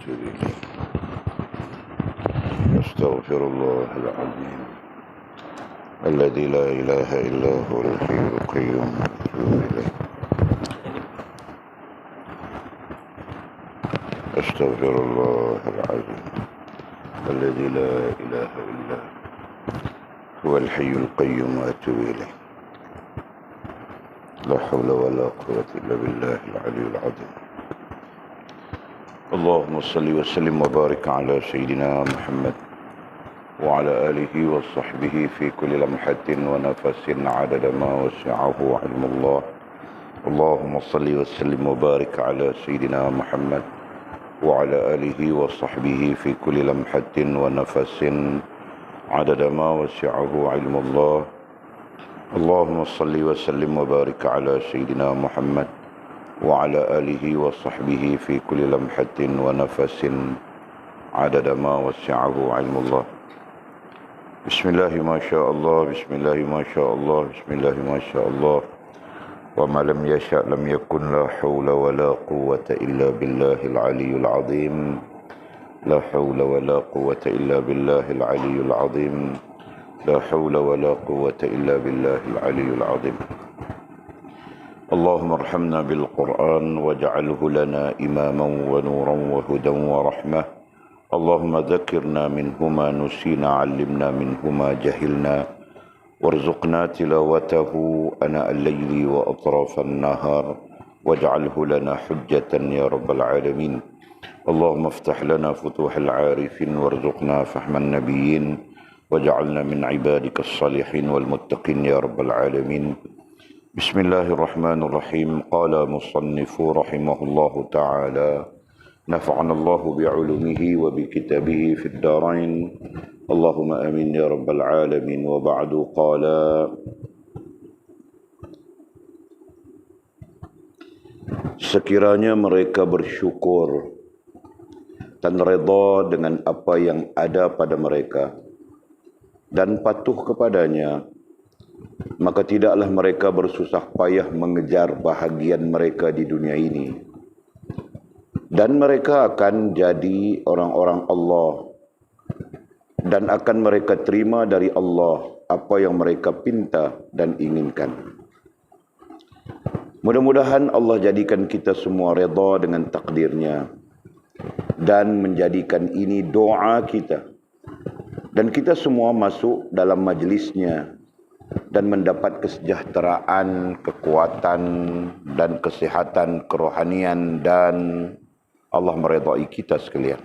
وأتوب إليه. أستغفر الله العظيم الذي لا إله إلا هو الحي القيوم وأتوب إليه. أستغفر الله العظيم الذي لا إله إلا هو الحي القيوم وأتوب إليه. لا حول ولا قوة إلا بالله العلي العظيم. اللهم صل وسلم وبارك على سيدنا محمد وعلى آله وصحبه في كل لمحة ونفس عدد ما وسعه علم الله. اللهم صل وسلم وبارك على سيدنا محمد وعلى آله وصحبه في كل لمحة ونفس عدد ما وسعه علم الله. اللهم صل وسلم وبارك على سيدنا محمد وعلى آله وصحبه في كل لمحة ونفس عدد ما وسعه علم الله. بسم الله ما شاء الله، بسم الله ما شاء الله، بسم الله ما شاء الله، وما لم يشأ لم يكن. لا حول ولا قوة إلا بالله العلي العظيم. لا حول ولا قوة إلا بالله العلي العظيم. لا حول ولا قوة إلا بالله العلي العظيم. اللهم ارحمنا بالقرآن واجعله لنا إماما ونورا وهدى ورحمة. اللهم ذكرنا منه ما نسينا، علمنا منه ما جهلنا، وارزقنا تلاوته أناء الليل وأطراف النهار، واجعله لنا حجة يا رب العالمين. اللهم افتح لنا فتوح العارفين وارزقنا فهم النبيين، واجعلنا من عبادك الصالحين والمتقين يا رب العالمين. بسم الله الرحمن الرحيم. قال مصنف رحمه الله تعالى: نفعنا الله بعلومه وبكتابه في الدارين، اللهم آمين يا رب العالمين. وبعد قال: sekiranya mereka bersyukur dan redha dengan apa yang ada pada mereka dan patuh kepadanya, maka tidaklah mereka bersusah payah mengejar bahagian mereka di dunia ini, dan mereka akan jadi orang-orang Allah, dan akan mereka terima dari Allah apa yang mereka pinta dan inginkan. Mudah-mudahan Allah jadikan kita semua redha dengan takdirnya dan menjadikan ini doa kita, dan kita semua masuk dalam majlisnya dan mendapat kesejahteraan, kekuatan dan kesehatan kerohanian, dan Allah meredai kita sekalian.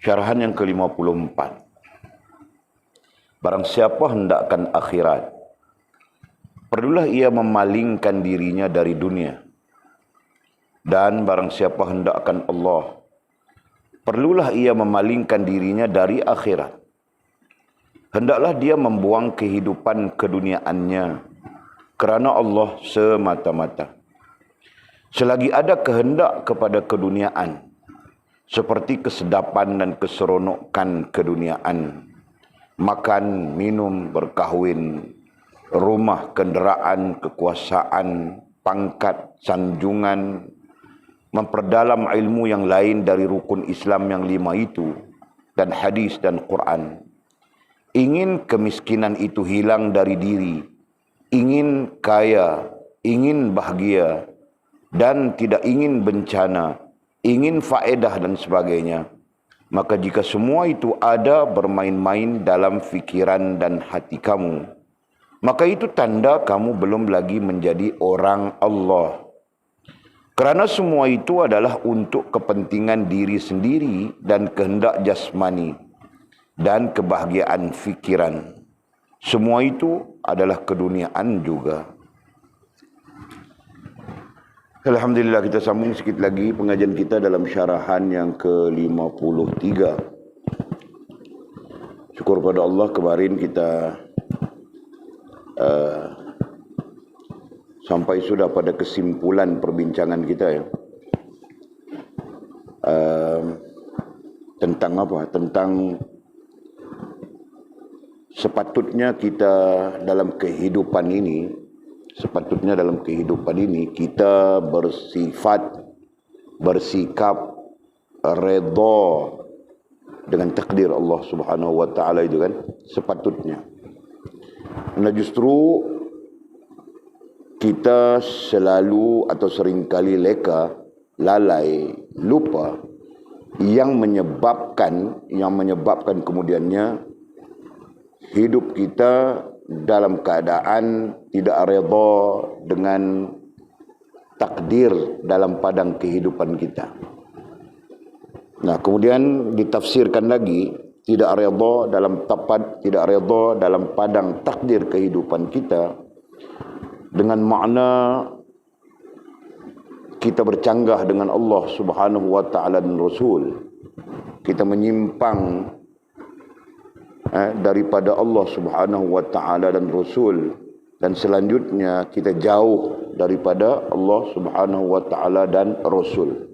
Syarahan yang ke-54. Barang siapa hendakkan akhirat, perlulah ia memalingkan dirinya dari dunia. Dan barang siapa hendakkan Allah, perlulah ia memalingkan dirinya dari akhirat. Hendaklah dia membuang kehidupan keduniaannya kerana Allah semata-mata. Selagi ada kehendak kepada keduniaan, seperti kesedapan dan keseronokan keduniaan, makan, minum, berkahwin, rumah, kenderaan, kekuasaan, pangkat, sanjungan, memperdalam ilmu yang lain dari rukun Islam yang 5 itu, dan hadis dan Quran. Ingin kemiskinan itu hilang dari diri, ingin kaya, ingin bahagia, dan tidak ingin bencana, ingin faedah dan sebagainya. Maka jika semua itu ada bermain-main dalam fikiran dan hati kamu, maka itu tanda kamu belum lagi menjadi orang Allah. Kerana semua itu adalah untuk kepentingan diri sendiri dan kehendak jasmani dan kebahagiaan fikiran. Semua itu adalah keduniaan juga. Alhamdulillah, kita sambung sikit lagi pengajian kita dalam syarahan yang ke-53. Syukur pada Allah, kemarin kita sampai sudah pada kesimpulan perbincangan kita ya. Tentang apa? Tentang sepatutnya kita dalam kehidupan ini, kita bersifat, bersikap redha dengan takdir Allah Subhanahu wa taala itu kan sepatutnya. Nah justru kita selalu atau seringkali leka, lalai, lupa yang menyebabkan kemudiannya hidup kita dalam keadaan tidak redha dengan takdir dalam padang kehidupan kita. Nah, kemudian ditafsirkan lagi tidak redha dalam padang takdir kehidupan kita dengan makna kita bercanggah dengan Allah Subhanahu wa taala dan Rasul. Kita menyimpang daripada Allah Subhanahu wa taala dan Rasul, dan selanjutnya kita jauh daripada Allah Subhanahu wa taala dan Rasul.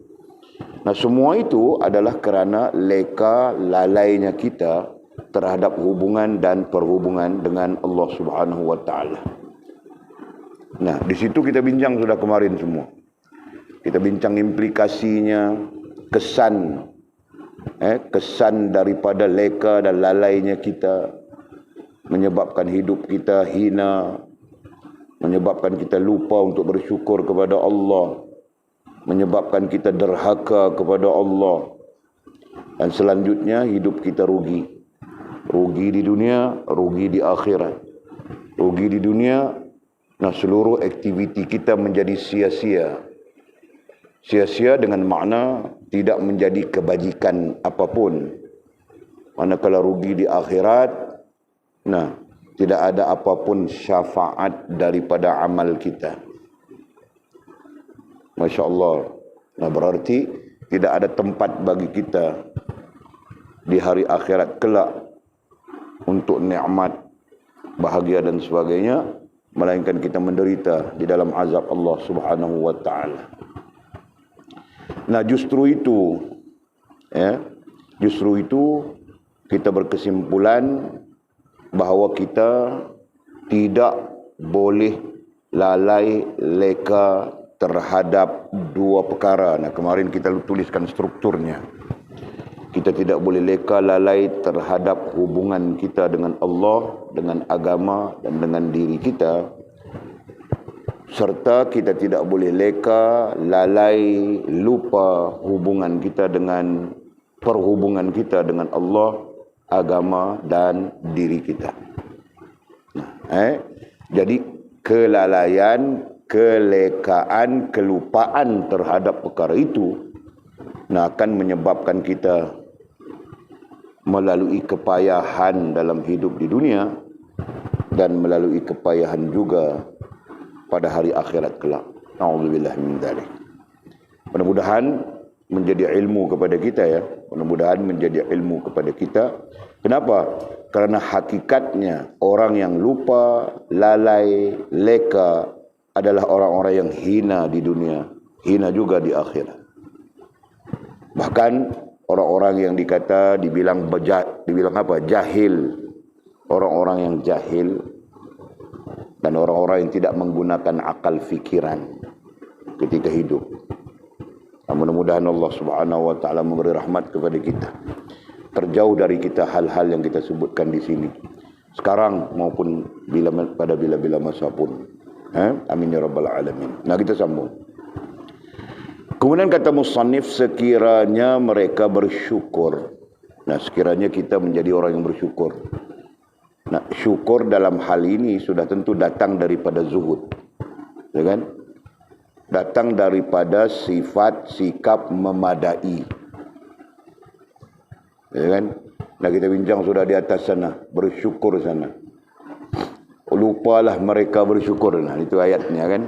Nah, semua itu adalah kerana leka lalainya kita terhadap hubungan dan perhubungan dengan Allah Subhanahu wa taala. Nah, di situ kita bincang sudah kemarin semua. Kita bincang implikasinya, kesan daripada leka dan lalainya kita menyebabkan hidup kita hina, menyebabkan kita lupa untuk bersyukur kepada Allah, menyebabkan kita derhaka kepada Allah, dan selanjutnya hidup kita rugi. Rugi di dunia, rugi di akhirat. Rugi di dunia, nah seluruh aktiviti kita menjadi sia-sia. Sia-sia dengan makna tidak menjadi kebajikan apapun. Manakala rugi di akhirat, nah tidak ada apapun syafaat daripada amal kita. Masya Allah. Nah berarti tidak ada tempat bagi kita di hari akhirat kelak untuk nikmat, bahagia dan sebagainya, melainkan kita menderita di dalam azab Allah Subhanahu wa taala. Nah justru itu kita berkesimpulan bahawa kita tidak boleh lalai leka terhadap dua perkara. Nah kemarin kita tuliskan strukturnya. Kita tidak boleh leka lalai terhadap hubungan kita dengan Allah, dengan agama dan dengan diri kita. Serta kita tidak boleh leka, lalai, lupa perhubungan kita dengan Allah, agama dan diri kita. Jadi kelalaian, kelekaan, kelupaan terhadap perkara itu akan menyebabkan kita melalui kepayahan dalam hidup di dunia dan melalui kepayahan juga pada hari akhirat kelak. A'udzubillah min dzalik. Mudah-mudahan menjadi ilmu kepada kita ya. Mudah-mudahan menjadi ilmu kepada kita. Kenapa? Karena hakikatnya orang yang lupa, lalai, leka adalah orang-orang yang hina di dunia, hina juga di akhirat. Bahkan orang-orang yang dibilang apa? Jahil. Orang-orang yang jahil dan orang-orang yang tidak menggunakan akal fikiran ketika hidup. Mudah-mudahan Allah Subhanahu wa taala memberi rahmat kepada kita. Terjauh dari kita hal-hal yang kita sebutkan di sini. Sekarang maupun pada bila-bila masa pun. Amin ya rabbal alamin. Nah kita sambung. Kemudian kata musannif, sekiranya mereka bersyukur. Nah sekiranya kita menjadi orang yang bersyukur. Nah, syukur dalam hal ini sudah tentu datang daripada zuhud. Ya kan? Datang daripada sifat sikap memadai. Ya kan? Nah, kita bincang sudah di atas sana, bersyukur sana. Lupalah mereka bersyukur. Nah, itu ayatnya kan.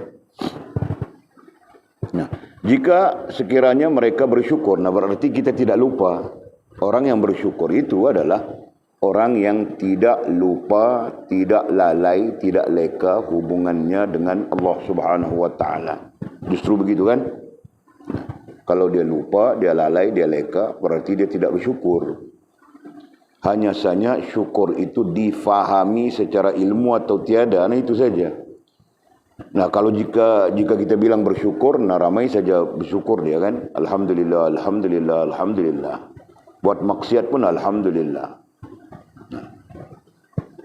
Nah, jika sekiranya mereka bersyukur, nah berarti kita tidak lupa. Orang yang bersyukur itu adalah orang yang tidak lupa, tidak lalai, tidak leka hubungannya dengan Allah Subhanahu wa taala. Justru begitu kan? Nah, kalau dia lupa, dia lalai, dia leka, berarti dia tidak bersyukur. Hanya saja syukur itu difahami secara ilmu atau tiada, nah itu saja. Nah, kalau jika kita bilang bersyukur, nah ramai saja bersyukur dia kan. Alhamdulillah, alhamdulillah, alhamdulillah. Buat maksiat pun alhamdulillah. Nah,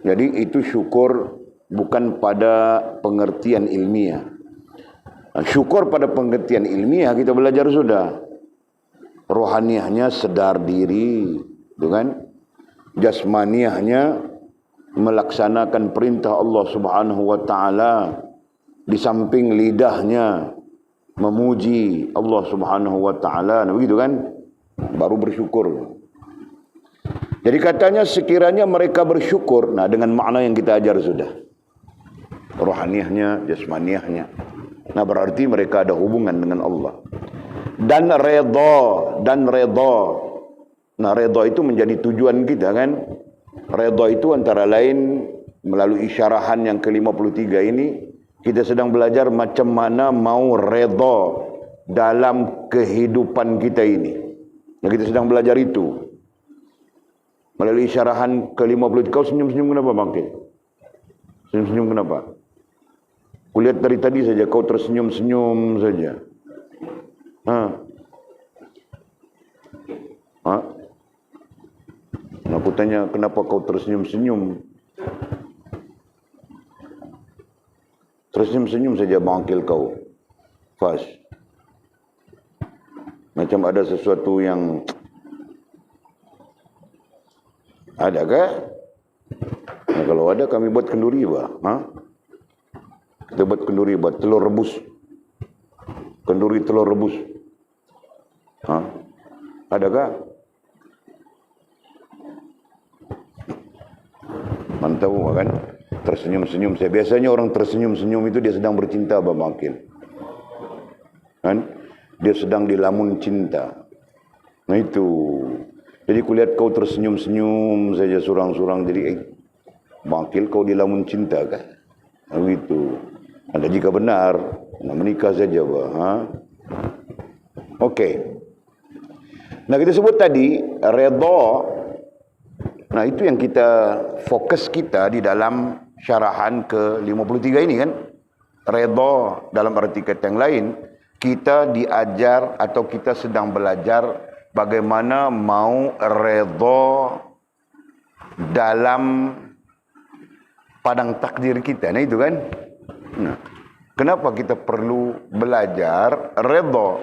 jadi itu syukur bukan pada pengertian ilmiah. Nah, syukur pada pengertian ilmiah kita belajar sudah. Rohaniahnya sedar diri, gitu kan? Jasmaniahnya melaksanakan perintah Allah Subhanahu wa taala. Di samping lidahnya memuji Allah Subhanahu wa taala, begitu kan? Baru bersyukur. Jadi katanya sekiranya mereka bersyukur, nah dengan makna yang kita ajar sudah. Rohaniahnya, jasmaniahnya. Nah berarti mereka ada hubungan dengan Allah. Dan redha. Nah redha itu menjadi tujuan kita kan? Redha itu antara lain melalui isyarahan yang ke-53 ini kita sedang belajar macam mana mau redha dalam kehidupan kita ini. Nah, kita sedang belajar itu. Melalui isyarahan ke-50. Kau senyum-senyum kenapa bangkit? Senyum-senyum kenapa? Kulihat dari tadi saja kau tersenyum-senyum saja. Nah, aku tanya kenapa kau tersenyum-senyum? Tersenyum-senyum saja bangkil kau. Fas. Macam ada sesuatu yang adakah? Nah, kalau ada kami buat kenduri bah. Kita buat kenduri, buat telur rebus. Kenduri telur rebus. Adakah? Mantap kan? Tersenyum-senyum. Biasanya orang tersenyum-senyum itu dia sedang bercinta Abang Makil. Kan? Dia sedang dilamun cinta. Nah itu. Jadi kulihat kau tersenyum-senyum saja surang-surang. Jadi Makil kau dilamun cinta kan? Nah gitu. Ada jika benar, nah menikah saja bah. Okey. Nah kita sebut tadi redha. Nah itu yang kita fokus kita di dalam syarahan ke-53 ini kan. Redha dalam arti kata yang lain, kita diajar atau kita sedang belajar bagaimana mau redha dalam padang takdir kita. Nah itu kan. Nah, kenapa kita perlu belajar redha?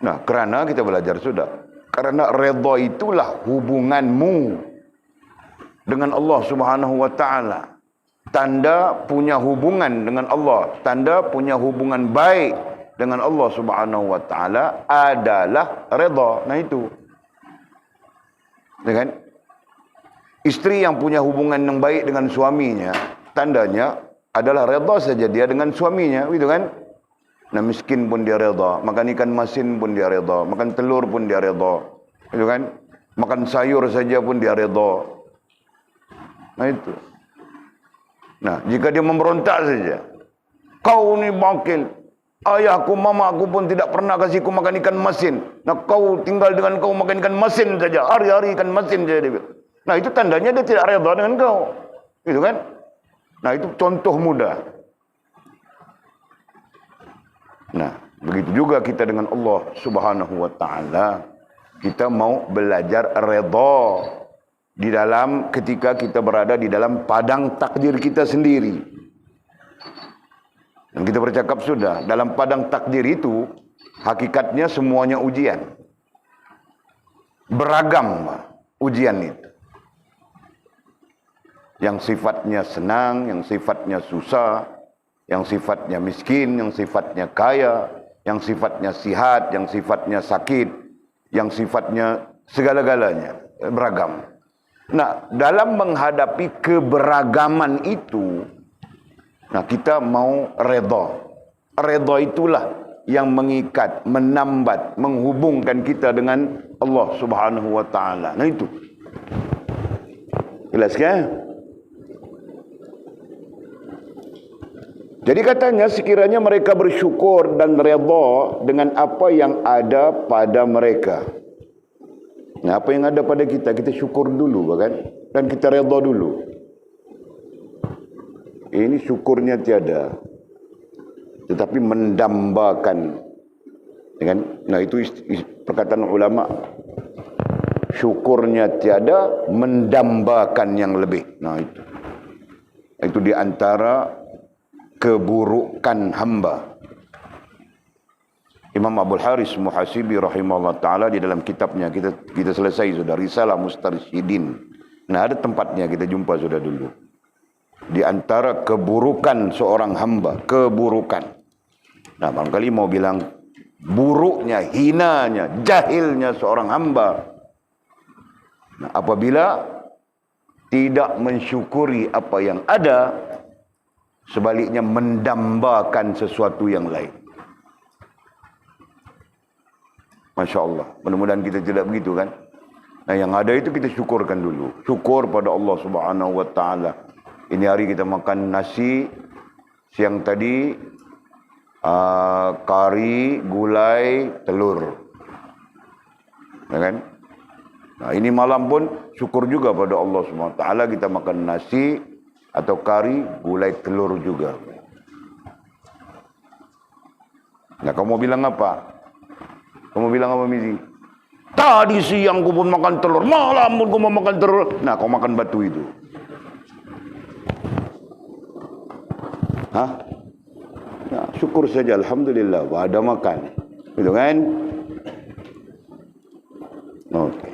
Nah, kerana kita belajar sudah. Karena redha itulah hubunganmu dengan Allah Subhanahu wa taala. Tanda punya hubungan dengan Allah, tanda punya hubungan baik dengan Allah Subhanahu wa taala adalah redha. Nah itu. Ya kan? Istri yang punya hubungan yang baik dengan suaminya, tandanya adalah redha saja dia dengan suaminya, gitu kan? Nah miskin pun dia redha, makan ikan masin pun dia redha, makan telur pun dia redha, gitu kan? Makan sayur saja pun dia redha. Nah itu. Nah jika dia memberontak saja, kau ni bangkil, ayahku, mamaku pun tidak pernah kasihku makan ikan masin. Nah kau tinggal dengan kau makan ikan masin saja, hari-hari ikan masin saja dia. Nah itu tandanya dia tidak redha dengan kau, gitu kan? Nah itu contoh mudah. Nah begitu juga kita dengan Allah Subhanahu wa taala. Kita mau belajar redha di dalam ketika kita berada di dalam padang takdir kita sendiri. Dan kita bercakap sudah, dalam padang takdir itu hakikatnya semuanya ujian. Beragam ujian itu. Yang sifatnya senang, yang sifatnya susah, yang sifatnya miskin, yang sifatnya kaya, yang sifatnya sihat, yang sifatnya sakit, yang sifatnya segala-galanya, beragam. Nah, dalam menghadapi keberagaman itu, nah kita mau redha. Redha itulah yang mengikat, menambat, menghubungkan kita dengan Allah Subhanahu wa taala. Nah itu. Jelas kan? Jadi katanya sekiranya mereka bersyukur dan redha dengan apa yang ada pada mereka. Nah, apa yang ada pada kita, kita syukur dulu kan? Dan kita redha dulu. Ini syukurnya tiada. Tetapi mendambakan. Ya kan? Nah itu perkataan ulama. Syukurnya tiada, mendambakan yang lebih. Nah itu. Itu di antara keburukan hamba. Imam Abdul Haris Muhasibi rahimahullah ta'ala di dalam kitabnya, kita selesai sudah, Risalah Mustarsyidin. Nah ada tempatnya kita jumpa sudah dulu. Di antara keburukan seorang hamba, keburukan. Nah barangkali mau bilang buruknya, hinanya, jahilnya seorang hamba. Nah, apabila tidak mensyukuri apa yang ada, sebaliknya mendambakan sesuatu yang lain. Masya Allah. Mudah-mudahan kita tidak begitu kan. Nah yang ada itu kita syukurkan dulu. Syukur pada Allah subhanahu wa ta'ala. Ini hari kita makan nasi. Siang tadi kari, gulai, telur. Ya kan? Nah ini malam pun syukur juga pada Allah subhanahu wa ta'ala. Kita makan nasi atau kari, gulai, telur juga. Nah kamu bilang apa? Kamu bilang apa, Mizi? Tadi siang aku pun makan telur, malam pun aku mau makan telur. Nah, kau makan batu itu. Hah? Nah, syukur saja, alhamdulillah, ada makan. Gitu kan? Oke.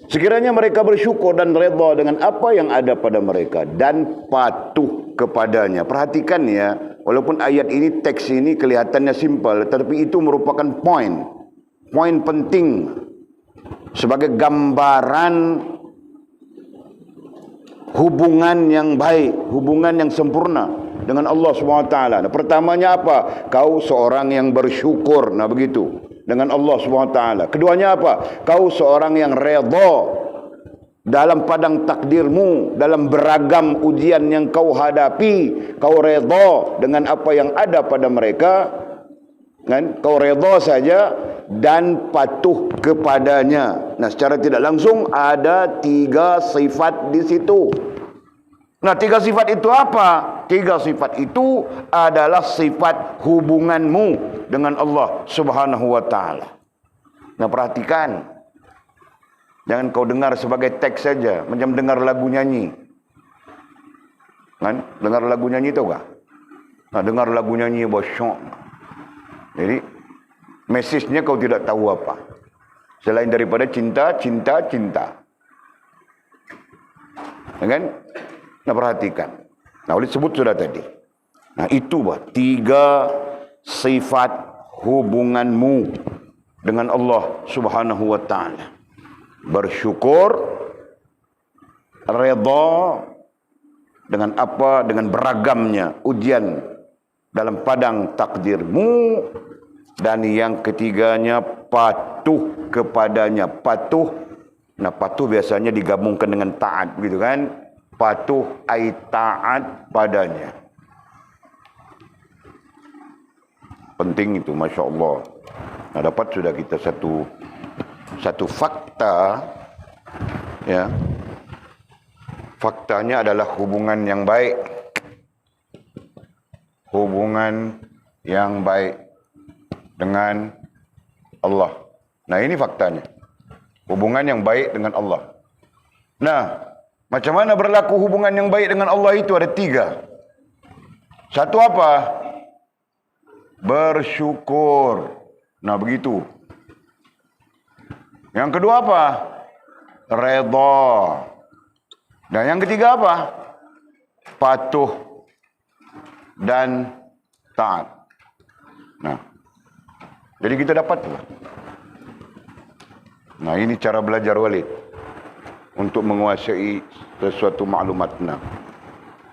Sekiranya mereka bersyukur dan redha dengan apa yang ada pada mereka dan patuh kepadanya. Perhatikan ya, walaupun ayat ini, teks ini kelihatannya simpel, tetapi itu merupakan poin penting sebagai gambaran hubungan yang baik, hubungan yang sempurna dengan Allah Subhanahu wa taala. Nah, pertamanya apa? Kau seorang yang bersyukur. Nah, begitu. Dengan Allah Subhanahu wa taala. Keduanya apa? Kau seorang yang redha dalam padang takdirmu, dalam beragam ujian yang kau hadapi, kau redha dengan apa yang ada pada mereka, kan? Kau redha saja dan patuh kepadanya. Nah, secara tidak langsung ada 3 sifat di situ. Nah, 3 sifat itu apa? 3 sifat itu adalah sifat hubunganmu dengan Allah Subhanahu wa taala. Nah, perhatikan. Jangan kau dengar sebagai teks saja, macam dengar lagu nyanyi. Kan? Dengar lagu nyanyi tahu tak? Nah, dengar lagu nyanyi bosyok. Jadi, mesejnya kau tidak tahu apa. Selain daripada cinta, cinta, cinta. Ya kan? Nah, perhatikan. Nah, oleh sebut sudah tadi. Nah, itu 3 sifat hubunganmu dengan Allah Subhanahu wa taala. Bersyukur, redha dengan apa? Dengan beragamnya ujian dalam padang takdirmu. Dan yang ketiganya patuh kepadanya. Patuh. Nah, patuh biasanya digabungkan dengan taat, gitu kan? Patuh ai taat padanya. Penting itu, Masya Allah. Nah, dapat sudah kita satu fakta, ya. Faktanya adalah hubungan yang baik. Hubungan yang baik dengan Allah. Nah, ini faktanya. Hubungan yang baik dengan Allah. Nah, macam mana berlaku hubungan yang baik dengan Allah itu? Ada 3. Satu apa? Bersyukur. Nah, begitu. Yang kedua apa? Redha. Dan yang ketiga apa? Patuh dan taat. Nah, jadi kita dapat. Nah, ini cara belajar Walid untuk menguasai sesuatu maklumat. Nah,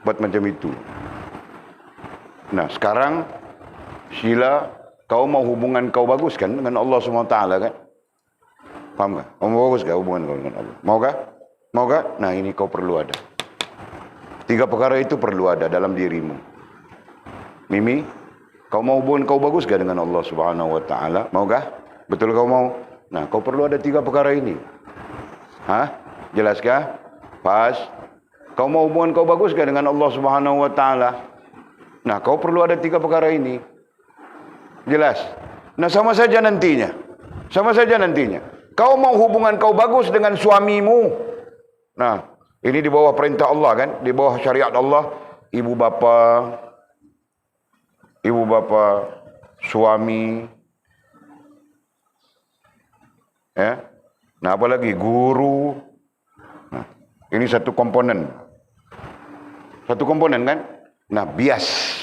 buat macam itu. Nah, sekarang sila kau mau hubungan kau bagus kan dengan Allah SWT kan? Faham tak? Kau mau bagus tak hubungan kau dengan Allah? Maukah? Maukah? Nah, ini kau perlu ada. 3 perkara itu perlu ada dalam dirimu. Mimi, kau mau hubungan kau bagus tak dengan Allah Subhanahu wa taala? Maukah? Betul kau mau? Nah, kau perlu ada 3 perkara ini. Hah? Jelaskah? Pas. Kau mau hubungan kau baguskan dengan Allah Subhanahu wa taala? Nah, kau perlu ada 3 perkara ini. Jelas? Nah, sama saja nantinya. Sama saja nantinya. Kau mau hubungan kau bagus dengan suamimu. Nah, ini di bawah perintah Allah kan? Di bawah syariat Allah. Ibu bapa, suami. Ya. Nah, apalagi guru. Nah, ini satu komponen. Satu komponen kan? Nah, bias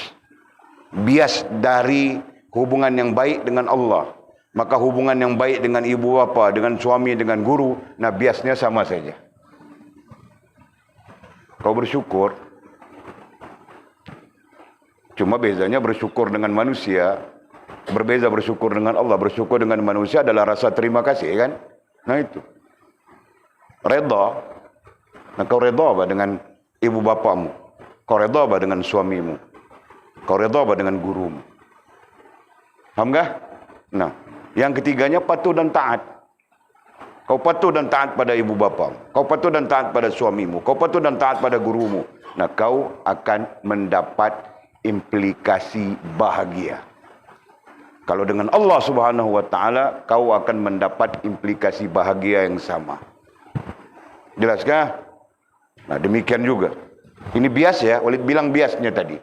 dari hubungan yang baik dengan Allah. Maka hubungan yang baik dengan ibu bapa, dengan suami, dengan guru, nah biasnya sama saja. Kau bersyukur. Cuma bezanya bersyukur dengan manusia, berbeza bersyukur dengan Allah. Bersyukur dengan manusia adalah rasa terima kasih kan? Nah itu. Redha. Nah kau redha apa dengan ibu bapamu? Kau redha apa dengan suamimu? Kau redha apa dengan gurumu? Faham tak? Nah, yang ketiganya patuh dan taat. Kau patuh dan taat pada ibu bapamu. Kau patuh dan taat pada suamimu. Kau patuh dan taat pada gurumu. Nah, kau akan mendapat implikasi bahagia. Kalau dengan Allah Subhanahu wa taala, kau akan mendapat implikasi bahagia yang sama. Jelaskah? Nah, demikian juga. Ini bias ya, Walid bilang biasnya tadi.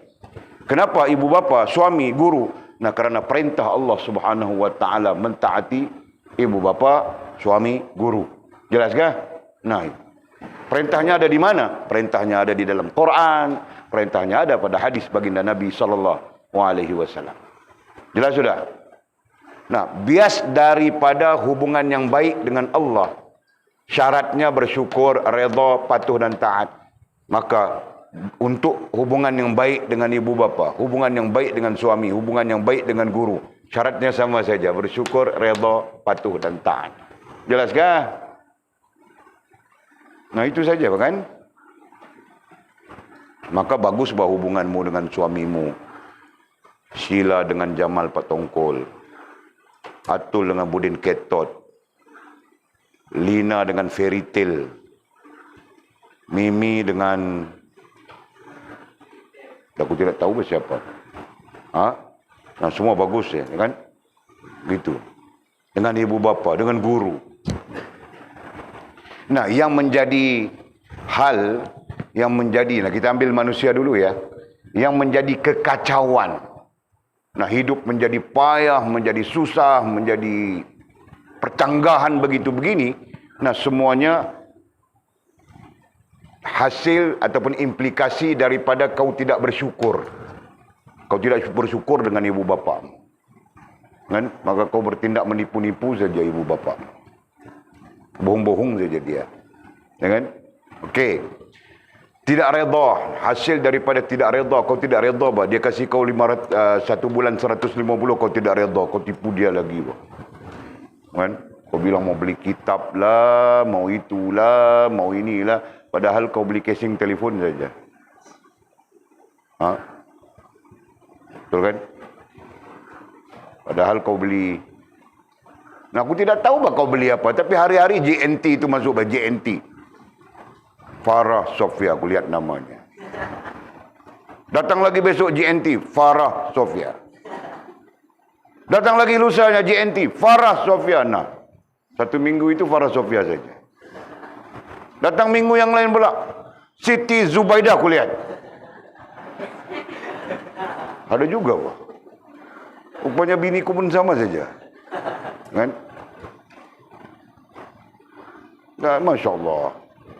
Kenapa ibu bapa, suami, guru? Nah, karena perintah Allah Subhanahu wa taala mentaati ibu bapa, suami, guru. Jelaskah? Nah, perintahnya ada di mana? Perintahnya ada di dalam Quran, perintahnya ada pada hadis baginda Nabi sallallahu alaihi wasallam. Jelas sudah? Nah, bias daripada hubungan yang baik dengan Allah, syaratnya bersyukur, redha, patuh dan taat. Maka untuk hubungan yang baik dengan ibu bapa, hubungan yang baik dengan suami, hubungan yang baik dengan guru, syaratnya sama saja, bersyukur, redha, patuh dan taat. Jelaskah? Nah itu saja kan? Maka bagus bah hubunganmu dengan suamimu. Sheila dengan Jamal Patongkol, Atul dengan Budin Ketot, Lina dengan Fairy Tale, Mimi dengan aku tidak tahu siapa. Nah, semua bagus ya, kan? Gitu. Dengan ibu bapa, dengan guru. Nah, yang menjadi hal, nah kita ambil manusia dulu ya. Yang menjadi kekacauan. Nah, hidup menjadi payah, menjadi susah, menjadi percanggahan begitu begini. Nah, semuanya hasil ataupun implikasi daripada kau tidak bersyukur. Kau tidak bersyukur dengan ibu bapa. Kan? Maka kau bertindak menipu-nipu saja ibu bapa. Bohong-bohong saja dia. Ya kan? Okey. Tidak redha, hasil daripada tidak redha, kau tidak redha bah. Dia kasih kau 1 bulan 150, kau tidak redha, kau tipu dia lagi bah. Kan? Kau bilang mau beli kitab lah, mau itulah, mau inilah. Padahal kau beli casing telefon saja. Betul kan? Padahal kau beli. Nah, aku tidak tahu bah kau beli apa. Tapi hari-hari JNT itu masuk bah, JNT. Farah Sofia, aku lihat namanya. Datang lagi besok JNT, Farah Sofia. Datang lagi lusanya JNT, Farah Sofia. Nah, 1 minggu itu Farah Sofia saja. Datang minggu yang lain pula, Siti Zubaidah aku lihat. Ada juga wah. Rupanya biniku pun sama saja. Kan? Nah, Masya Allah.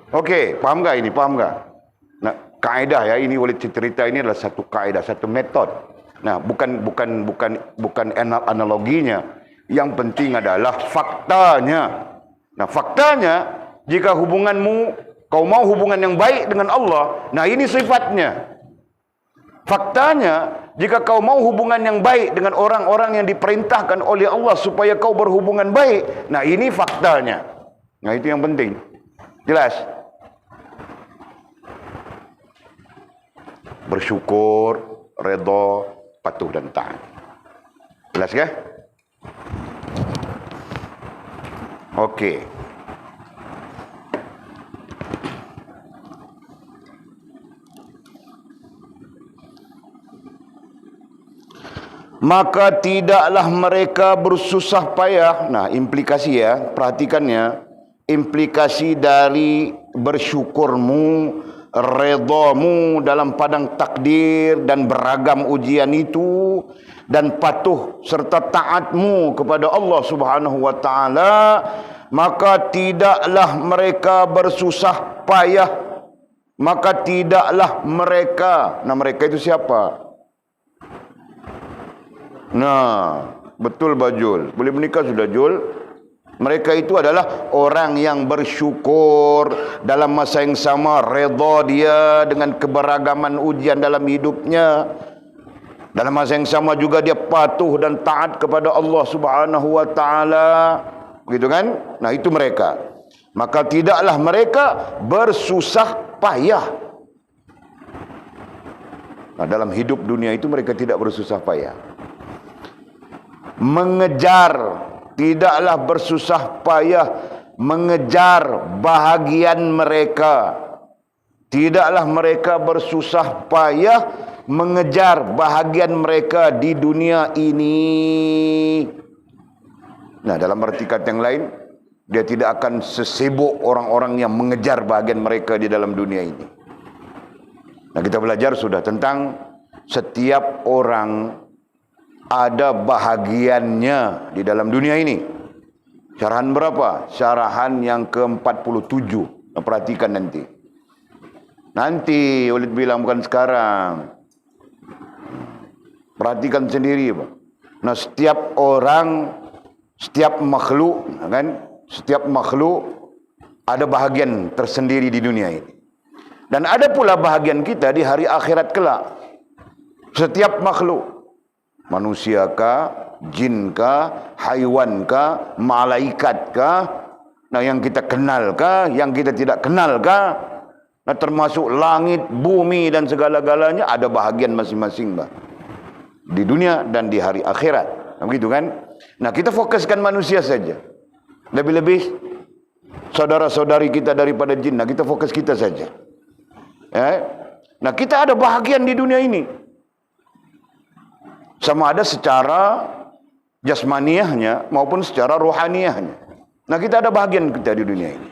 Okey, faham tak ini? Faham tak? Nah, kaedah ya, ini boleh cerita ini adalah satu kaedah, satu metod. Nah, bukan analoginya. Yang penting adalah faktanya. Nah, faktanya, jika hubunganmu, kau mau hubungan yang baik dengan Allah, nah ini sifatnya. Faktanya, jika kau mau hubungan yang baik dengan orang-orang yang diperintahkan oleh Allah supaya kau berhubungan baik, nah ini faktanya. Nah itu yang penting. Jelas? Bersyukur, redha, patuh dan taat. Jelas ke? Okey. maka tidaklah mereka bersusah payah. Nah, implikasi ya, perhatikannya. Implikasi dari bersyukurmu, redamu dalam padang takdir dan beragam ujian itu, dan patuh serta taatmu kepada Allah Subhanahu wa taala, maka tidaklah mereka bersusah payah, maka tidaklah mereka. Nah, mereka itu siapa? Nah, betul Bajul. Boleh menikah sudah, Jul? Mereka itu adalah orang yang bersyukur dalam masa yang sama, redha dia dengan keberagaman ujian dalam hidupnya. Dalam masa yang sama juga dia patuh dan taat kepada Allah Subhanahu wa taala. Begitu kan? Nah, itu mereka. Maka tidaklah mereka bersusah payah. Nah, dalam hidup dunia itu mereka tidak bersusah payah. Mengejar, tidaklah bersusah payah mengejar bahagian mereka. Tidaklah mereka bersusah payah mengejar bahagian mereka di dunia ini. Nah, dalam arti kata yang lain, dia tidak akan sesibuk orang-orang yang mengejar bahagian mereka di dalam dunia ini. Nah, kita belajar sudah tentang setiap orang ada bahagiannya di dalam dunia ini. Syarahan berapa? Syarahan yang ke-47. Nah, perhatikan nanti. Nanti Walid bilang, bukan sekarang. Perhatikan sendiri, Pak. Nah, setiap orang, setiap makhluk, kan? Setiap makhluk ada bahagian tersendiri di dunia ini. Dan ada pula bahagian kita di hari akhirat kelak. Setiap makhluk, manusia kah, jin kah, haiwan kah, malaikat kah, nah yang kita kenal kah, yang kita tidak kenal kah, nah termasuk langit, bumi dan segala-galanya, ada bahagian masing-masing, Mbak, di dunia dan di hari akhirat. Nah, begitu kan? Nah, kita fokuskan manusia saja. Lebih-lebih saudara-saudari kita daripada jin. Nah, kita fokus kita saja. Nah, kita ada bahagian di dunia ini. Sama ada secara jasmaniahnya maupun secara rohaniahnya. Nah, kita ada bahagian kita di dunia ini.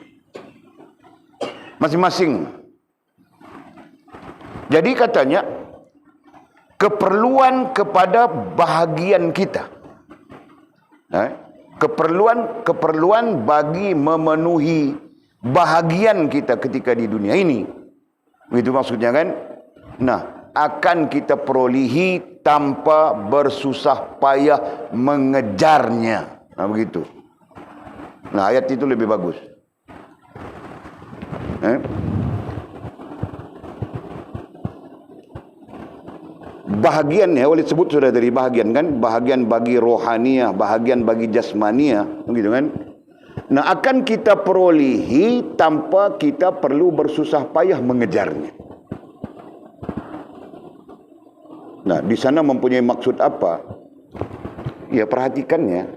Masing-masing. Jadi katanya, keperluan kepada bahagian kita. Keperluan bagi memenuhi bahagian kita ketika di dunia ini. Begitu maksudnya kan? Nah, akan kita perolehi tanpa bersusah payah mengejarnya. Nah, begitu. Nah, ayat itu lebih bagus. Bahagian ya, oleh sebut sudah dari bahagian kan? Bahagian bagi rohaniah, bahagian bagi jasmaniah, begitu kan? Nah, akan kita perolehi tanpa kita perlu bersusah payah mengejarnya. Nah, di sana mempunyai maksud apa? Ya, perhatikannya.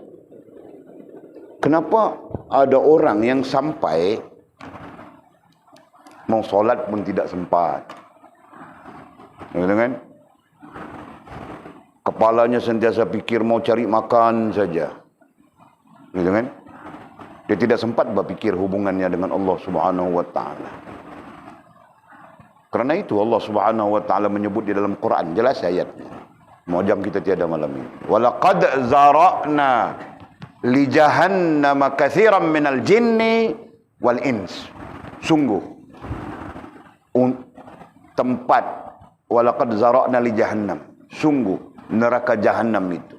Kenapa ada orang yang sampai mau solat pun tidak sempat? Gitu kan? Kepalanya sentiasa pikir mau cari makan saja. Gitu kan? Dia tidak sempat berpikir hubungannya dengan Allah Subhanahu wa taala. Karena itu Allah Subhanahu wa taala menyebut di dalam Quran, jelas ayatnya. Muajam kita tiada malam ini. Walaqad zara'na li jahannama katsiran minal jinni wal ins. Sungguh tempat walaqad zara'na li jahannam. Sungguh neraka jahannam itu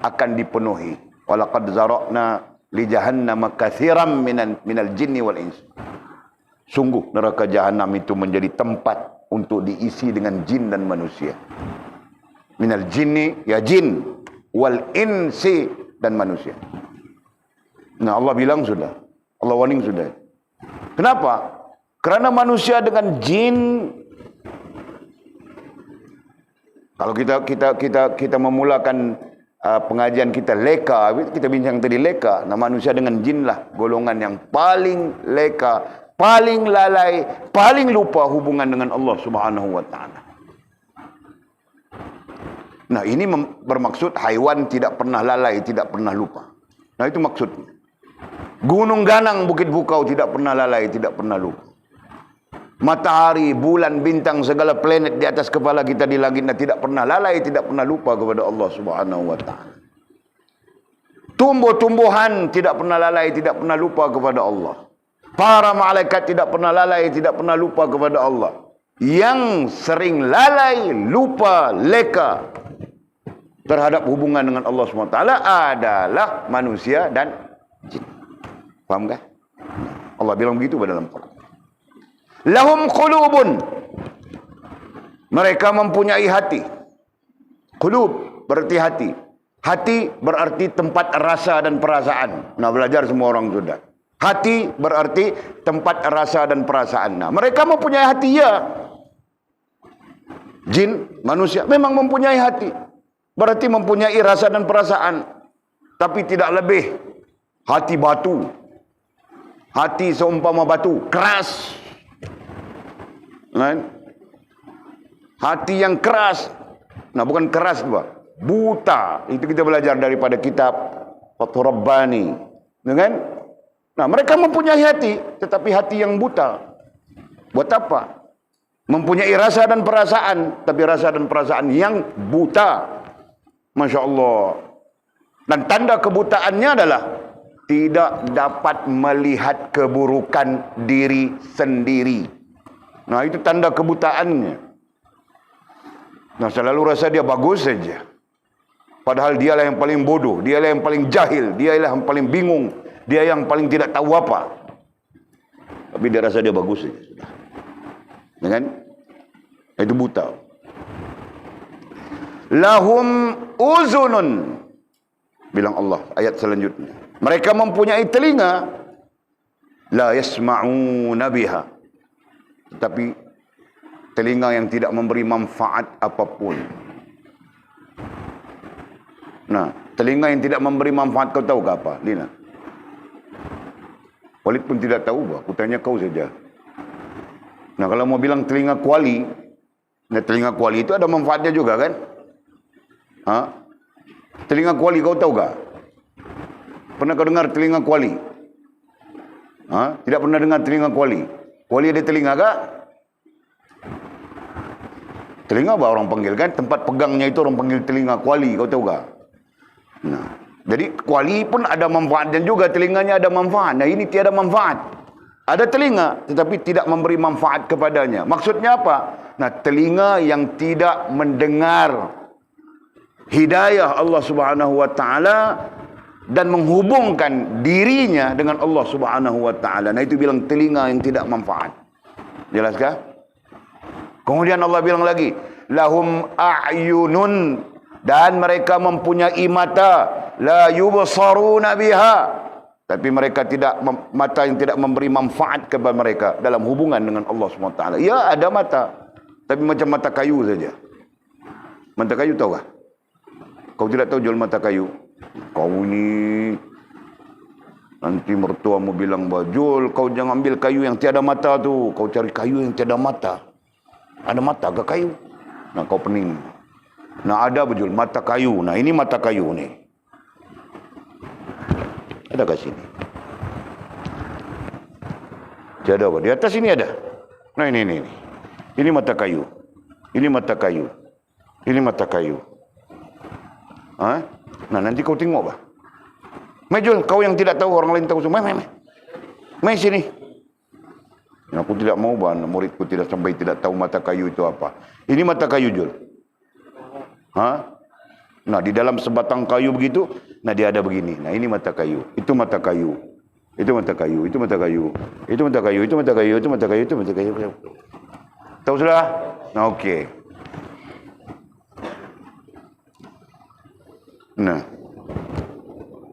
akan dipenuhi. Walaqad zara'na li jahannama katsiran minal jinni wal ins. Sungguh neraka jahanam itu menjadi tempat untuk diisi dengan jin dan manusia. Minal jinni, ya jin, wal insi, dan manusia. Nah, Allah bilang sudah. Allah warning sudah. Kenapa? Karena manusia dengan jin, kalau kita memulakan pengajian kita leka, kita bincang tadi leka. Nah, manusia dengan jin lah golongan yang paling leka, paling lalai, paling lupa hubungan dengan Allah Subhanahu wa taala. Nah, ini bermaksud haiwan tidak pernah lalai, tidak pernah lupa. Nah, itu maksudnya. Gunung ganang, bukit bukau tidak pernah lalai, tidak pernah lupa. Matahari, bulan, bintang, segala planet di atas kepala kita di langit tidak pernah lalai, tidak pernah lupa kepada Allah Subhanahu wa taala. Tumbuh-tumbuhan tidak pernah lalai, tidak pernah lupa kepada Allah. Para malaikat tidak pernah lalai, tidak pernah lupa kepada Allah. Yang sering lalai, lupa, leka terhadap hubungan dengan Allah SWT adalah manusia dan jin. Faham kan? Allah bilang begitu dalam Quran. Lahum qulubun. Mereka mempunyai hati. Qulub berarti hati. Hati berarti tempat rasa dan perasaan. Nah, belajar semua orang sudah. Hati berarti tempat rasa dan perasaan. Nah, mereka mempunyai hati, ya. Jin, manusia memang mempunyai hati. Berarti mempunyai rasa dan perasaan. Tapi tidak lebih. Hati batu. Hati seumpama batu, keras. Kan? Hati yang keras. Nah, bukan keras, Pak. Buta. Itu kita belajar daripada kitab Fathur Rabbani. Kan? Nah, mereka mempunyai hati, tetapi hati yang buta. Buat apa? Mempunyai rasa dan perasaan, tapi rasa dan perasaan yang buta. Masya Allah. Dan tanda kebutaannya adalah tidak dapat melihat keburukan diri sendiri. Nah, itu tanda kebutaannya. Nah, selalu rasa dia bagus saja. Padahal dialah yang paling bodoh, dialah yang paling jahil, dialah yang paling bingung, dia yang paling tidak tahu apa. Tapi dia rasa dia bagus saja. Kan? Itu buta. Lahum uzunun, bilang Allah ayat selanjutnya. Mereka mempunyai telinga, la yasma'una biha, tetapi telinga yang tidak memberi manfaat apapun. Nah, telinga yang tidak memberi manfaat, kau tahu ke apa, Lina? Walid pun tidak tahu, bah. Aku tanya kau saja. Nah, kalau mau bilang telinga kuali, nah, telinga kuali itu ada manfaatnya juga, kan? Ha? Telinga kuali kau tahu tak? Pernah kau dengar telinga kuali? Ha? Tidak pernah dengar telinga kuali? Kuali ada telinga kah? Telinga apa orang panggil, kan? Tempat pegangnya itu orang panggil telinga kuali, kau tahu tak? Nah, jadi kuali pun ada manfaatnya juga, telinganya ada manfaat. Nah, ini tiada manfaat. Ada telinga tetapi tidak memberi manfaat kepadanya. Maksudnya apa? Nah, telinga yang tidak mendengar hidayah Allah Subhanahu wa taala dan menghubungkan dirinya dengan Allah Subhanahu wa taala. Nah, itu bilang telinga yang tidak manfaat. Jelaskah? Kemudian Allah bilang lagi, lahum a'yunun, dan mereka mempunyai mata, la yubsaruna biha, tapi mereka tidak, mata yang tidak memberi manfaat kepada mereka dalam hubungan dengan Allah SWT. Ya, ada mata, tapi macam mata kayu saja. Mata kayu tahu tak? Kau tidak tahu jual mata kayu? Kau ini nanti mertuamu bilang, Jul, kau jangan ambil kayu yang tiada mata tu, kau cari kayu yang tiada mata. Ada mata ke kayu? Nah, kau pening. Nah, ada bejul mata kayu. Nah, ini mata kayu ni. Ada kat sini? Tiada apa? Di atas ini ada. Nah, ini. Ini mata kayu. Ini mata kayu. Ini mata kayu. Ha? Nah, nanti kau tengok bah. Mai Jul, kau yang tidak tahu, orang lain tahu semua. Mai sini. Nah, aku tidak mau bah, muridku tidak sampai tidak tahu mata kayu itu apa. Ini mata kayu, Jul. Ha? Nah, di dalam sebatang kayu begitu, nah dia ada begini. Nah, ini mata kayu, itu mata kayu, itu mata kayu, itu mata kayu, itu mata kayu, itu mata kayu, itu mata kayu, itu mata kayu. Tahu sudah? Nah, okey. Nah,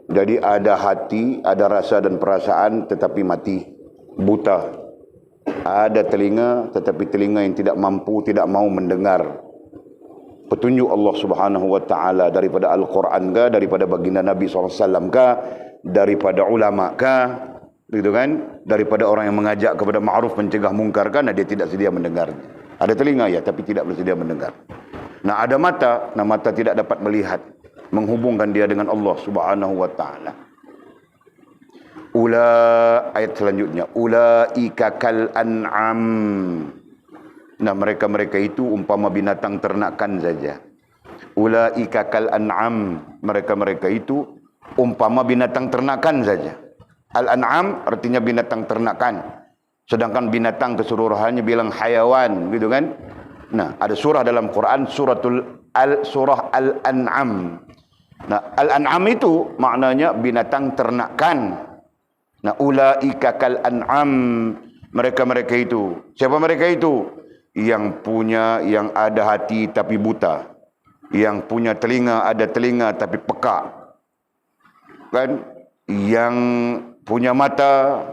jadi ada hati, ada rasa dan perasaan, tetapi mati, buta. Ada telinga, tetapi telinga yang tidak mampu, tidak mau mendengar petunjuk Allah Subhanahu wa taala daripada Al-Quran kah, daripada baginda Nabi SAW kah, daripada ulama kah, gitu kan, daripada orang yang mengajak kepada ma'ruf mencegah mungkar kan, dia tidak sedia mendengar. Ada telinga ya, tapi tidak bersedia mendengar. Nah, ada mata, nah mata tidak dapat melihat, menghubungkan dia dengan Allah Subhanahu wa taala. Ayat selanjutnya, ulaika kal an'am. Nah, mereka-mereka itu umpama binatang ternakan saja. Ulaika kal an'am, mereka-mereka itu umpama binatang ternakan saja. Al-an'am artinya binatang ternakan. Sedangkan binatang keseluruhannya bilang hayawan, gitu kan? Nah, ada surah dalam Quran, surah Al-An'am. Nah, Al-An'am itu maknanya binatang ternakan. Nah, ulaika kal an'am, mereka-mereka itu. Siapa mereka itu? Yang ada hati tapi buta. Yang punya telinga, ada telinga tapi peka. Kan? Yang punya mata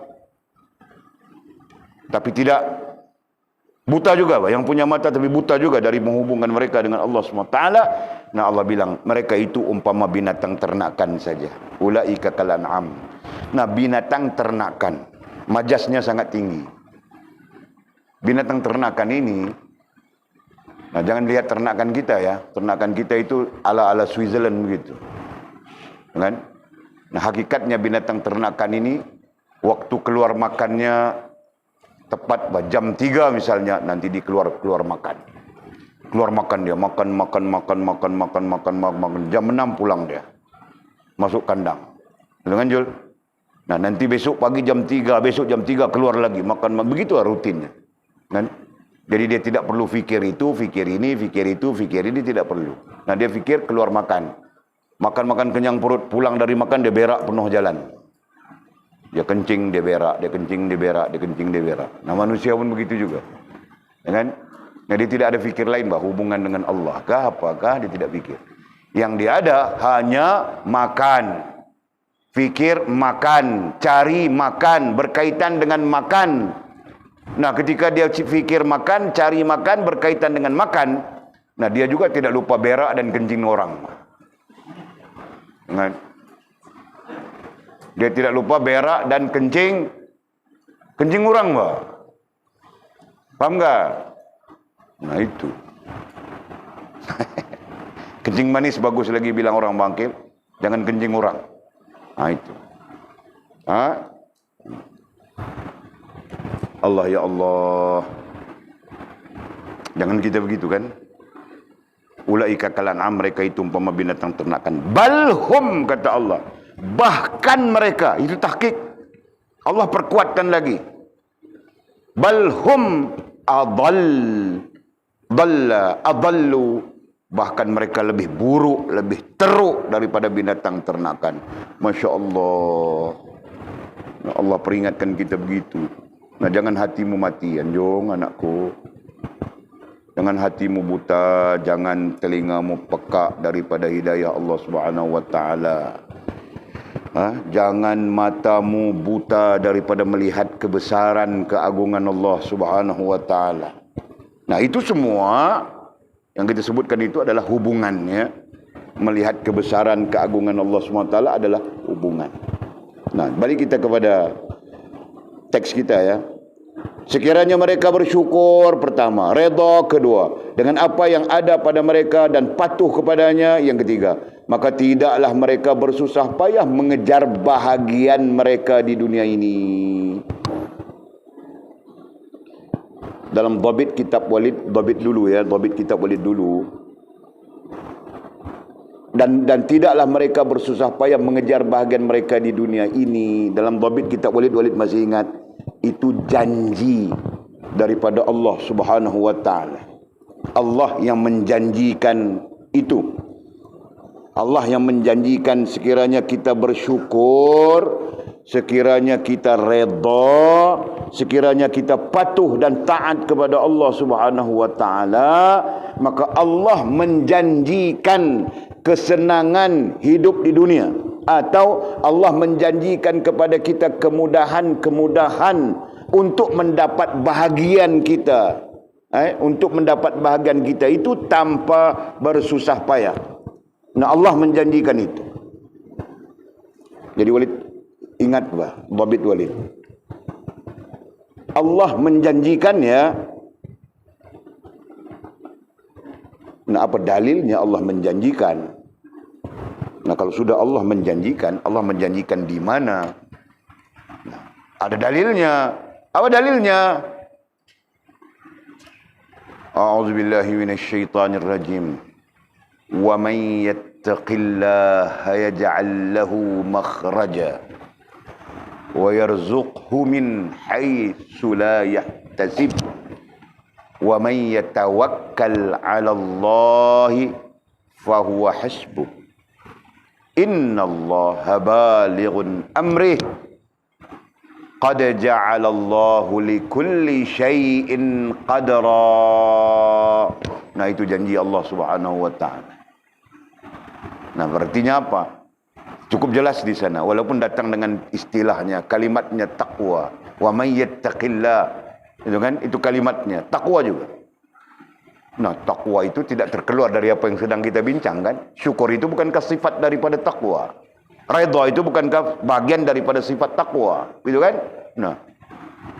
tapi tidak buta juga, yang punya mata tapi buta juga dari menghubungkan mereka dengan Allah SWT. Nah, Allah bilang mereka itu umpama binatang ternakan saja. Ulaika kal an'am. Nah, binatang ternakan, majasnya sangat tinggi. Binatang ternakan ini, nah jangan lihat ternakan kita ya. Ternakan kita itu ala-ala Switzerland begitu, kan? Nah, hakikatnya binatang ternakan ini, waktu keluar makannya tepat jam 3 misalnya, nanti keluar makan. Keluar makan dia, makan. Jam 6 pulang dia. Masuk kandang. Dengan Jul. Nah, nanti besok pagi jam 3, besok jam 3 keluar lagi, makan. Begitu rutinnya. Kan? Jadi dia tidak perlu fikir itu, fikir ini, fikir itu, fikir ini, tidak perlu. Nah, dia fikir keluar makan. Makan kenyang perut, pulang dari makan dia berak penuh jalan. Dia kencing, dia berak, dia kencing, dia berak, dia kencing, dia berak. Nah, manusia pun begitu juga. Ya kan? Jadi tidak ada fikir lain bah hubungan dengan Allah kah apakah, dia tidak fikir. Yang dia ada hanya makan. Fikir makan, cari makan, berkaitan dengan makan. Nah, ketika dia fikir makan, cari makan, berkaitan dengan makan, nah dia juga tidak lupa berak dan kencing orang. Kan? Dia tidak lupa berak dan kencing orang, bah. Paham enggak? Nah, itu. Kencing manis bagus lagi bilang orang bangkit, jangan kencing orang. Nah, itu. Allah ya Allah. Jangan kita begitu kan? Ulaika kal an'am, mereka itu umpama binatang ternakan. Balhum, kata Allah. Bahkan mereka, itu tahqiq. Allah perkuatkan lagi. Balhum adallu. Bahkan mereka lebih buruk, lebih teruk daripada binatang ternakan. Masya Allah. Allah peringatkan kita begitu. Nah, jangan hatimu mati, anjong anakku. Jangan hatimu buta, jangan telingamu peka daripada hidayah Allah Subhanahu wa taala. Jangan matamu buta daripada melihat kebesaran keagungan Allah Subhanahu wa taala. Nah, itu semua yang kita sebutkan itu adalah hubungannya. Melihat kebesaran keagungan Allah SWT adalah hubungan. Nah, balik kita kepada teks kita ya. Sekiranya mereka bersyukur, pertama. Redha, kedua. Dengan apa yang ada pada mereka dan patuh kepadanya, yang ketiga. Maka tidaklah mereka bersusah payah mengejar bahagian mereka di dunia ini. Dalam dhabit kitab Walid, dhabit dulu ya, dhabit kitab Walid dulu. Dan tidaklah mereka bersusah payah mengejar bahagian mereka di dunia ini. Dalam dhabit kitab Walid masih ingat, itu janji daripada Allah Subhanahu wa taala. Allah yang menjanjikan itu. Allah yang menjanjikan sekiranya kita bersyukur, sekiranya kita redha, sekiranya kita patuh dan taat kepada Allah Subhanahu wa taala, maka Allah menjanjikan kesenangan hidup di dunia, atau Allah menjanjikan kepada kita kemudahan untuk mendapat bahagian kita. Untuk mendapat bahagian kita itu tanpa bersusah payah. Nah, Allah menjanjikan itu. Jadi Walid ingat bah, dhabit Walid. Allah menjanjikan ya, Nah, apa dalilnya Allah menjanjikan? Nah, kalau sudah Allah menjanjikan di mana? Nah, ada dalilnya. Apa dalilnya? A'udzubillahi minasyaitonir rajim. Wa man yattaqillaha yaj'al lahu makhraja wa yarzuqhu min haitsu la yahtasib. Wa man yatawakkal 'ala Allahi fa huwa hasbuh. Innallaha balighun amrih. Qad ja'ala Allahu likulli syai'in qadra. Nah, itu janji Allah Subhanahu wa taala. Nah, artinya apa? Cukup jelas di sana, walaupun datang dengan istilahnya, kalimatnya taqwa. Wa may yattaqillah. Itu kan, itu kalimatnya, takwa juga. Nah, takwa itu tidak terkeluar dari apa yang sedang kita bincang kan. Syukur itu bukankah sifat daripada takwa? Redha itu bukankah bagian daripada sifat takwa? Gitu kan? Nah,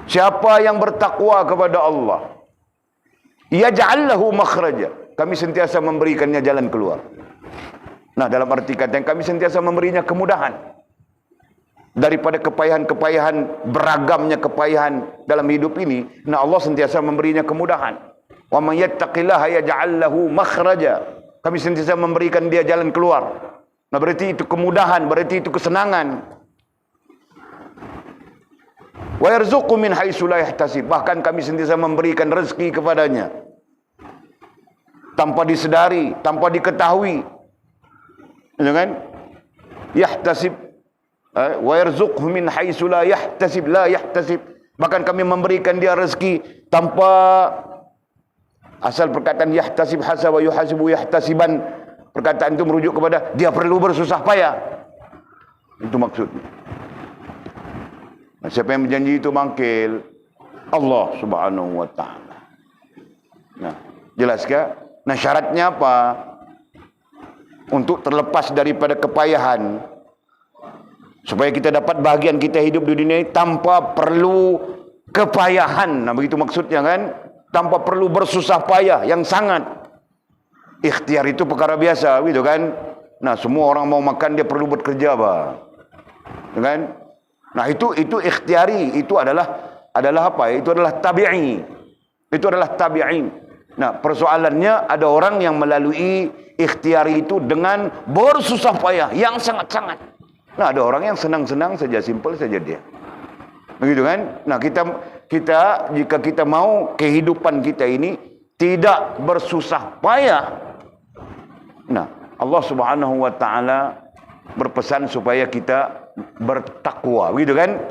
siapa yang bertakwa kepada Allah, yaj'al lahu makhraja, kami sentiasa memberikannya jalan keluar. Nah, dalam arti kata yang kami sentiasa memberinya kemudahan daripada kepayahan-kepayahan, beragamnya kepayahan dalam hidup ini. Nah, Allah sentiasa memberinya kemudahan. Wa may yattaqillaha yaj'al lahu makhraja. Kami sentiasa memberikan dia jalan keluar. Nah, berarti itu kemudahan, berarti itu kesenangan. Wa yarzuqhu min haitsu la yahtasib. Bahkan kami sentiasa memberikan rezeki kepadanya tanpa disedari, tanpa diketahui. Ya kan? Yahtasib. Wa yarzuqhu min haitsu la yahtasib, la yahtasib. Bahkan kami memberikan dia rezeki tanpa, asal perkataan yahtasib hasaba yuhasibu yahtasiban, perkataan itu merujuk kepada dia perlu bersusah payah. Itu maksudnya. Nah, siapa yang berjanji itu mangkil? Allah Subhanahu wa taala. Nah, jelaskah? Nah, syaratnya apa? Untuk terlepas daripada kepayahan, supaya kita dapat bahagian kita hidup di dunia ini tanpa perlu kepayahan. Nah, begitu maksudnya kan? Tanpa perlu bersusah payah yang sangat. Ikhtiar itu perkara biasa, gitu kan? Nah, semua orang mau makan dia perlu bekerja, gitu kan? Nah, itu ikhtiari, itu adalah apa? Itu adalah tabi'i. Itu adalah tabi'i. Nah, persoalannya ada orang yang melalui ikhtiari itu dengan bersusah payah yang sangat-sangat. Nah, ada orang yang senang-senang saja, simple saja dia. Begitu kan? Nah, kita jika kita mau kehidupan kita ini tidak bersusah payah. Nah, Allah Subhanahu wa taala berpesan supaya kita bertakwa, begitu kan?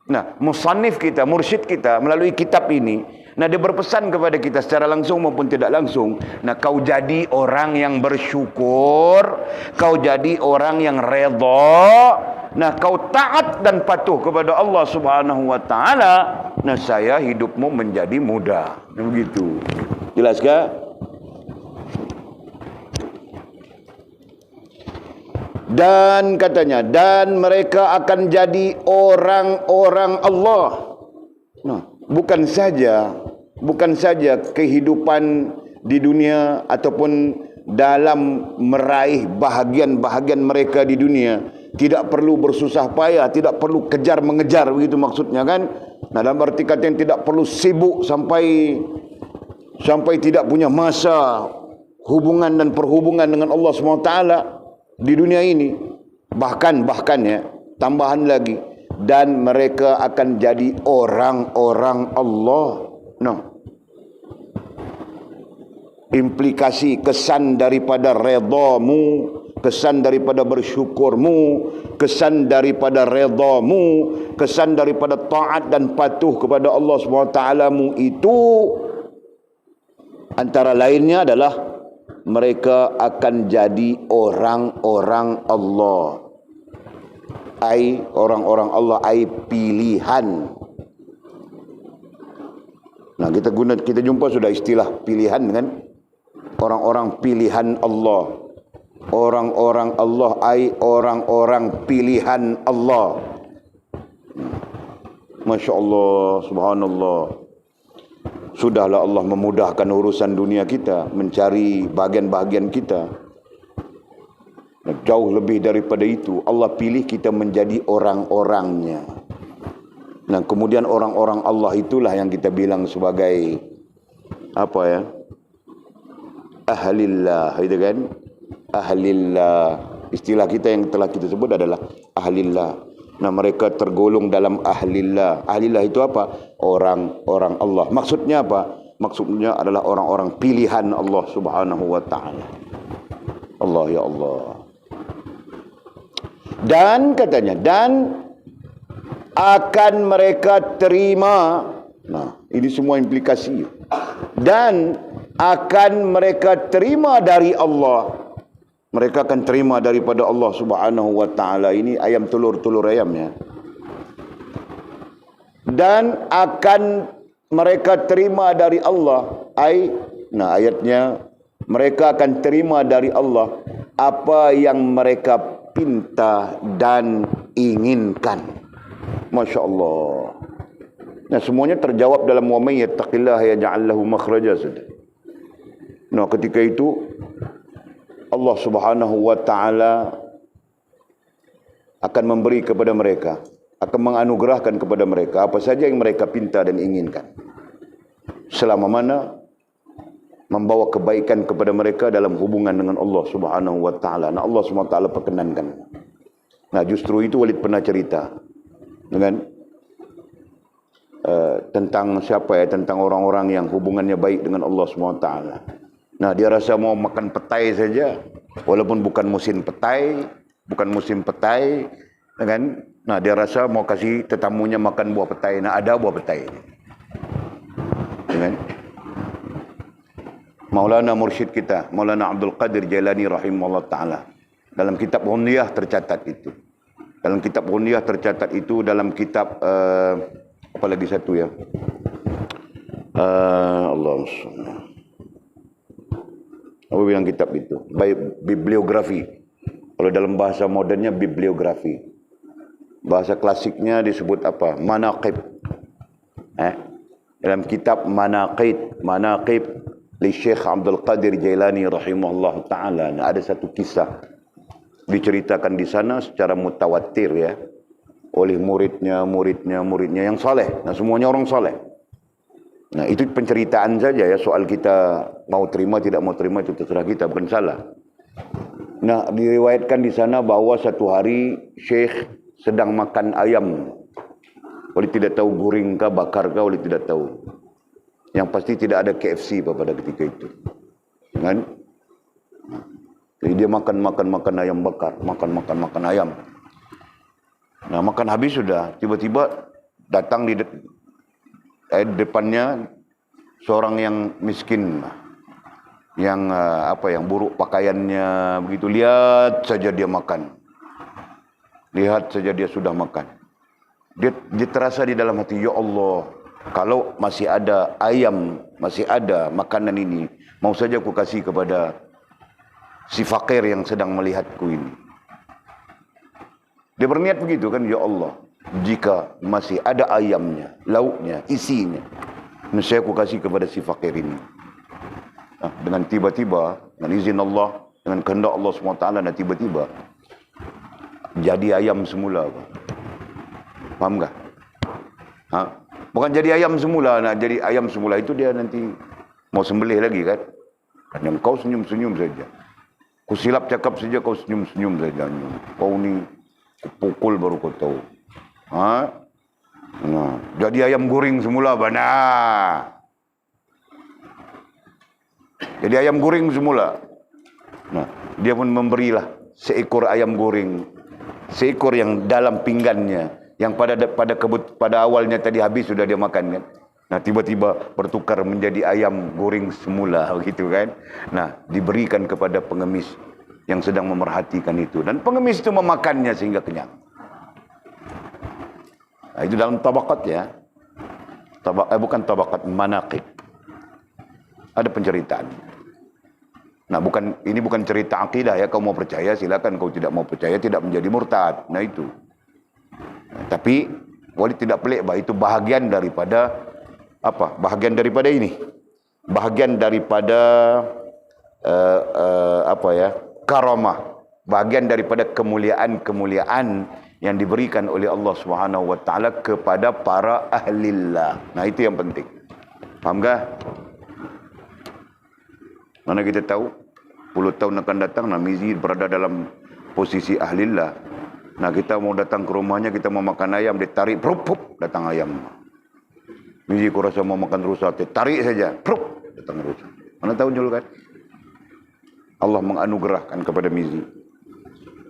Nah, musannif kita, mursyid kita melalui kitab ini, nah dia berpesan kepada kita secara langsung maupun tidak langsung. Nah, kau jadi orang yang bersyukur, kau jadi orang yang redha, nah kau taat dan patuh kepada Allah Subhanahu wa taala, nah saya hidupmu menjadi mudah. Begitu. Jelas kah? Dan katanya, dan mereka akan jadi orang-orang Allah. Nah, bukan saja kehidupan di dunia ataupun dalam meraih bahagian-bahagian mereka di dunia tidak perlu bersusah payah, tidak perlu kejar mengejar, begitu maksudnya kan? Nah, dalam arti kata yang tidak perlu sibuk sampai tidak punya masa hubungan dan perhubungan dengan Allah SWT di dunia ini. Bahkan ya, tambahan lagi, dan mereka akan jadi orang-orang Allah. Nah, implikasi kesan daripada redamu, kesan daripada bersyukurmu, kesan daripada redamu, kesan daripada taat dan patuh kepada Allah SWT mu itu antara lainnya adalah mereka akan jadi orang-orang Allah. Ai orang-orang Allah, ai pilihan. Nah, kita jumpa sudah istilah pilihan kan? Orang-orang pilihan Allah. Orang-orang Allah, ai orang-orang pilihan Allah. Masya Allah, subhanallah. Sudahlah Allah memudahkan urusan dunia kita, mencari bahagian-bahagian kita. Jauh lebih daripada itu, Allah pilih kita menjadi orang-orangnya. Nah, kemudian orang-orang Allah itulah yang kita bilang sebagai apa ya? Ahlillah, itu kan? Ahlillah. Istilah kita yang telah kita sebut adalah ahlillah. Nah, mereka tergolong dalam ahlillah. Ahlillah itu apa? Orang-orang Allah. Maksudnya apa? Maksudnya adalah orang-orang pilihan Allah Subhanahu wa taala. Allah, ya Allah. Dan katanya, dan akan mereka terima. Nah, ini semua implikasi. Dan akan mereka terima dari Allah. Mereka akan terima daripada Allah Subhanahu wa taala. Ini ayam telur ayamnya. Dan akan mereka terima dari Allah. Nah, ayatnya, mereka akan terima dari Allah apa yang mereka pinta dan inginkan. Masya Allah. Nah, semuanya terjawab dalam wa may yattaqillaha yaj'al lahu makhraja. Nah, ketika itu Allah Subhanahu wa taala akan memberi kepada mereka, akan menganugerahkan kepada mereka apa saja yang mereka pinta dan inginkan. Selama mana membawa kebaikan kepada mereka dalam hubungan dengan Allah Subhanahu wa taala. Nah, Allah Subhanahu wa taala perkenankan. Nah, justru itu Walid pernah cerita dengan tentang siapa ya, tentang orang-orang yang hubungannya baik dengan Allah Subhanahu wa taala. Nah, dia rasa mau makan petai saja, walaupun bukan musim petai, kan? Nah, dia rasa mau kasih tetamunya makan buah petai. Nah, ada buah petai. Kan? Maulana mursyid kita, Maulana Abdul Qadir Jailani rahimahullah ta'ala. Dalam kitab Ghunyah tercatat itu. Dalam kitab Ghunyah tercatat itu, dalam kitab, apa lagi satu ya? Allahumma. Apa bilang kitab itu? Bibliografi. Kalau dalam bahasa modernnya bibliografi. Bahasa klasiknya disebut apa? Manaqib. Dalam kitab Manaqib li Syekh Abdul Qadir Jailani rahimahullah ta'ala. Nah, ada satu kisah diceritakan di sana secara mutawatir ya, oleh muridnya yang saleh. Nah, semuanya orang saleh. Nah, itu penceritaan saja ya, soal kita mau terima tidak mau terima itu terserah kita, bukan salah. Nah, diriwayatkan di sana bahwa satu hari Syekh sedang makan ayam. Oleh tidak tahu goreng kah, bakar kah, oleh tidak tahu. Yang pasti tidak ada KFC pada ketika itu. Kan? Jadi dia makan ayam bakar, makan ayam. Nah, makan habis sudah, tiba-tiba datang di depannya seorang yang miskin, yang yang buruk pakaiannya begitu. Lihat saja dia makan. Lihat saja dia sudah makan. Dia terasa di dalam hati, ya Allah, kalau masih ada ayam, masih ada makanan ini, mau saja aku kasih kepada si fakir yang sedang melihatku ini. Dia berniat begitu kan, ya Allah, jika masih ada ayamnya, lauknya, isinya, saya aku kasih kepada si fakir ini. Nah, dengan tiba-tiba, dengan izin Allah, dengan kehendak Allah SWT, dan tiba-tiba jadi ayam semula. Faham tak? Bukan jadi ayam semula. Nah, jadi ayam semula itu dia nanti mau sembelih lagi kan. Dan kau senyum-senyum saja. Ku silap cakap saja, kau senyum-senyum saja. Kau ni pukul baru kau tahu. Nah, jadi ayam goreng semula. Nah, jadi ayam goreng semula. Nah, dia pun memberilah seekor ayam goreng. Seekor yang dalam pinggannya. Yang pada awalnya tadi habis sudah dia makan kan. Nah, tiba-tiba bertukar menjadi ayam goreng semula begitu kan. Nah, diberikan kepada pengemis yang sedang memerhatikan itu, dan pengemis itu memakannya sehingga kenyang. Nah, itu dalam tabakat ya. Bukan tabakat, manaqib. Ada penceritaan. Nah, ini bukan cerita akidah ya. Kau mau percaya silakan, kau tidak mau percaya tidak menjadi murtad. Nah, itu. Nah, tapi Walid tidak pelik bahwa itu bahagian daripada apa? Bahagian daripada ini. Bahagian daripada apa ya? Karamah. Bahagian daripada kemuliaan-kemuliaan yang diberikan oleh Allah Subhanahu wa taala kepada para ahlillah. Nah, itu yang penting. Faham tak? Mana kita tahu 10 tahun akan datang Namizi berada dalam posisi ahlillah. Nah, kita mau datang ke rumahnya, kita mau makan ayam, dia tarik, prup, datang ayam. Mizi, kau rasa mau makan rusa, tarik saja, prup, datang rusa. Mana tahu Jul kan? Allah menganugerahkan kepada Mizi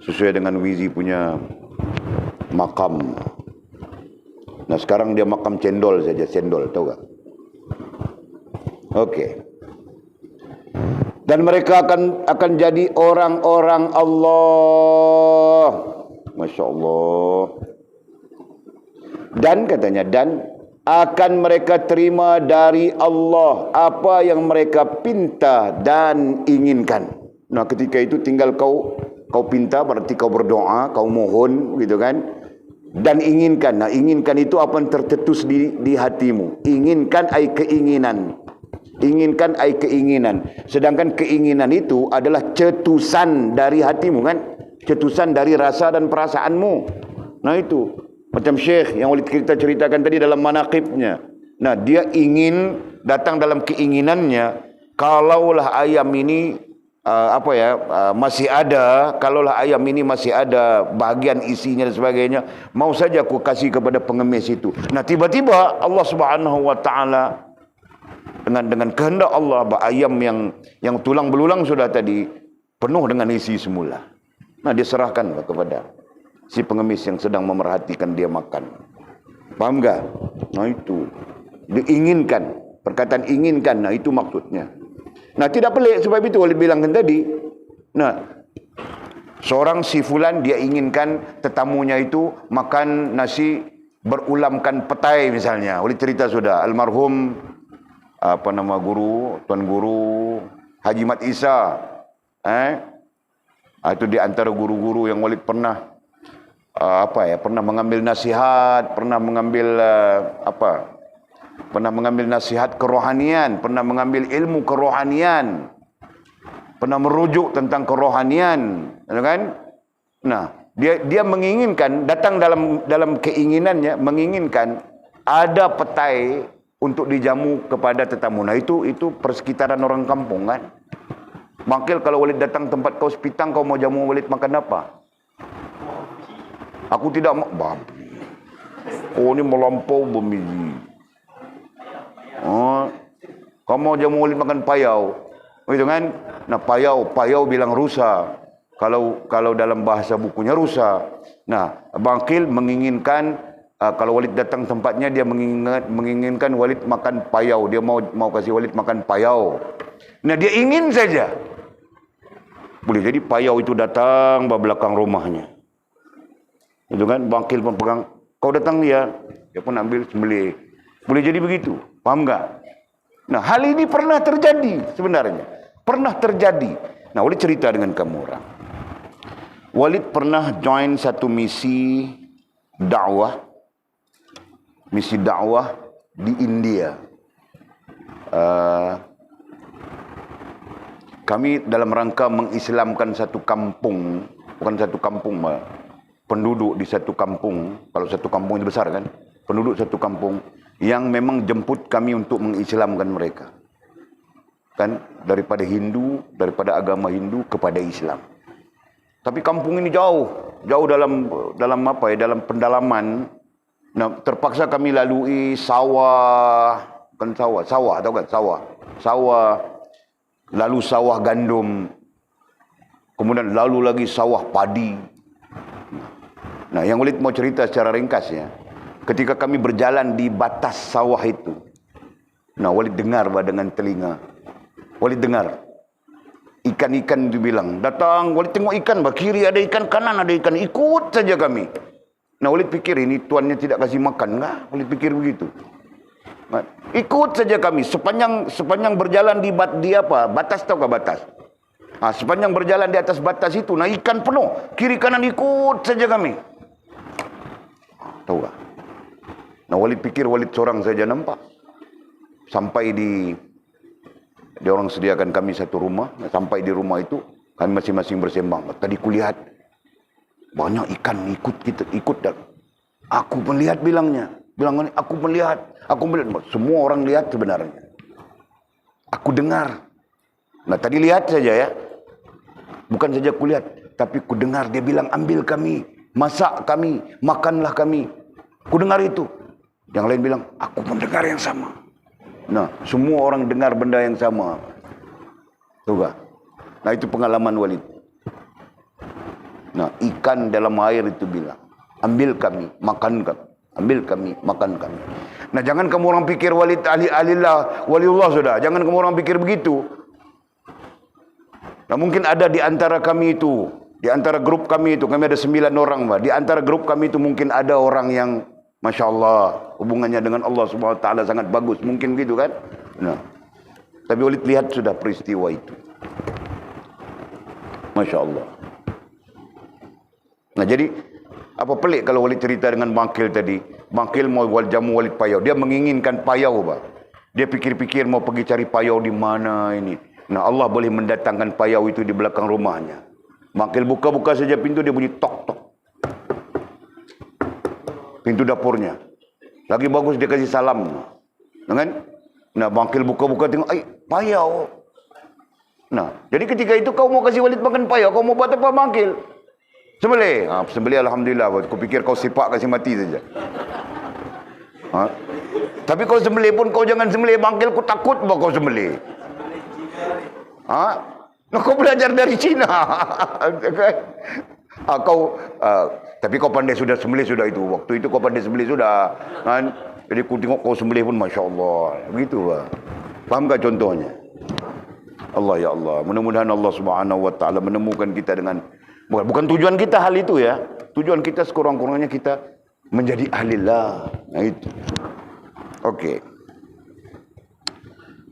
sesuai dengan Mizi punya makam. Nah, sekarang dia makam cendol saja, cendol, tahu tak? Okey. Dan mereka akan jadi orang-orang Allah. Masya Allah. Dan katanya, dan akan mereka terima dari Allah apa yang mereka pinta dan inginkan. Nah, ketika itu tinggal kau pinta, berarti kau berdoa, kau mohon, gitu kan? Dan inginkan. Nah, inginkan itu apa yang tercetus di hatimu. Inginkan ai keinginan. Inginkan ai keinginan. Sedangkan keinginan itu adalah cetusan dari hatimu, kan? Cetusan dari rasa dan perasaanmu. Nah, itu macam Syekh yang Walid kita ceritakan tadi dalam manaqibnya. Nah, dia ingin datang dalam keinginannya, kalaulah ayam ini masih ada, kalaulah ayam ini masih ada bahagian isinya dan sebagainya, mau saja aku kasih kepada pengemis itu. Nah, tiba-tiba Allah Subhanahu wa taala dengan kehendak Allah, ayam yang tulang belulang sudah tadi penuh dengan isi semula. Nah, dia serahkan kepada si pengemis yang sedang memerhatikan dia makan. Paham tak? Nah, itu diinginkan. Perkataan inginkan, nah itu maksudnya. Nah, tidak pelik sebab itu Walid bilangkan tadi. Nah, seorang si fulan dia inginkan tetamunya itu makan nasi berulamkan petai misalnya. Walid cerita sudah, almarhum Tuan Guru Haji Mat Isa. Itu di antara guru-guru yang Walid pernah pernah mengambil nasihat, pernah mengambil nasihat kerohanian, pernah mengambil ilmu kerohanian, pernah merujuk tentang kerohanian, kan? Nah, dia menginginkan, datang dalam keinginannya, menginginkan ada petai untuk dijamu kepada tetamu. Nah, itu persekitaran orang kampung, kan? Makil kalau Walid datang tempat kau sepitang, kau mau jamu Walid makan apa? Aku tidak mau babi. Oh, ini melampau bemiji. Oh, kau mau jamu Walid makan payau, gitu kan? Nah, payau bilang rusa. Kalau dalam bahasa bukunya rusa. Nah, Bangkil menginginkan kalau Walid datang tempatnya, dia menginginkan Walid makan payau. Dia mau kasih Walid makan payau. Nah, dia ingin saja. Boleh jadi payau itu datang di belakang rumahnya. Itu kan, Bangkil pun pegang, kau datang dia pun ambil sembelih. Boleh jadi begitu, paham tak? Nah, hal ini pernah terjadi sebenarnya. Pernah terjadi. Nah, Walid cerita dengan kamu orang. Walid pernah join satu misi dakwah di India. Kami dalam rangka mengislamkan satu kampung, bukan satu kampung, penduduk di satu kampung. Kalau satu kampung itu besar, kan? Penduduk satu kampung yang memang jemput kami untuk mengislamkan mereka, kan? Daripada agama Hindu kepada Islam. Tapi kampung ini jauh dalam pendalaman. Nah, terpaksa kami lalui sawah, tahu kan? Sawah, lalu sawah gandum, kemudian lalu lagi sawah padi. Nah, yang Walid mau cerita secara ringkasnya, ketika kami berjalan di batas sawah itu, nah, Walid dengar dengan telinga. Walid dengar ikan-ikan itu bilang, datang. Walid tengok ikan, kiri ada ikan, kanan ada ikan, ikut saja kami. Nah, Walid pikir ini tuannya tidak kasih makan, enggak? Walid pikir begitu. Nah, ikut saja kami sepanjang berjalan di batas, tahu batas? Nah, sepanjang berjalan di atas batas itu, nah ikan penuh, kiri kanan ikut saja kami. Tahu tak? Nah, Walid pikir Walid seorang saja nampak. sampai dia orang sediakan kami satu rumah. Sampai di rumah itu kami masing-masing bersembang. Tadi kulihat banyak ikan ikut dan aku melihat bilangnya aku melihat. Semua orang lihat sebenarnya. Aku dengar. Nah tadi lihat saja ya. Bukan saja kulihat, tapi ku dengar dia bilang ambil kami, masak kami, makanlah kami. Ku dengar itu. Yang lain bilang aku mendengar yang sama. Nah semua orang dengar benda yang sama. Tuh. Nah itu pengalaman Walid. Nah ikan dalam air itu bilang ambil kami, makan kami. Ambil kami, makan kami. Nah jangan kamu orang pikir Walid alillah, waliullah sudah. Jangan kamu orang pikir begitu. Nah mungkin ada di antara kami itu, di antara grup kami itu, kami ada 9 orang. Di antara grup kami itu mungkin ada orang yang Masya Allah, hubungannya dengan Allah Subhanahu Wa Taala sangat bagus. Mungkin gitu kan. Nah, tapi Walid lihat sudah peristiwa itu. Masya Allah. Nah jadi apa pelik kalau Walid cerita dengan Bangkil tadi. Bangkil mau jamu Walid payau. Dia menginginkan payau, Pak. Dia pikir-pikir mau pergi cari payau di mana ini. Nah Allah boleh mendatangkan payau itu di belakang rumahnya. Bangkil buka-buka saja pintu, dia bunyi tok-tok. Pintu dapurnya. Lagi bagus dia kasih salam. Nah Bangkil buka-buka tengok, payau. Nah jadi ketika itu kau mau kasih Walid makan payau, kau mau buat apa Bangkil? Sembelih. Sembelih alhamdulillah. Kau pikir kau sipak kasih mati saja. Tapi kau sembelih pun kau jangan sembelih Bangkil, kau takut bahawa kau sembelih. Nah, kau belajar dari Cina. Tapi kau pandai sudah sembelih sudah itu. Waktu itu kau pandai sembelih sudah. Kan? Jadi aku tengok kau sembelih pun Masya Allah. Begitu lah. Faham tak contohnya? Allah ya Allah. Mudah-mudahan Allah Subhanahu Wa Taala menemukan kita dengan bukan tujuan kita hal itu ya. Tujuan kita sekurang-kurangnya kita menjadi ahlillah. Nah itu. Okey.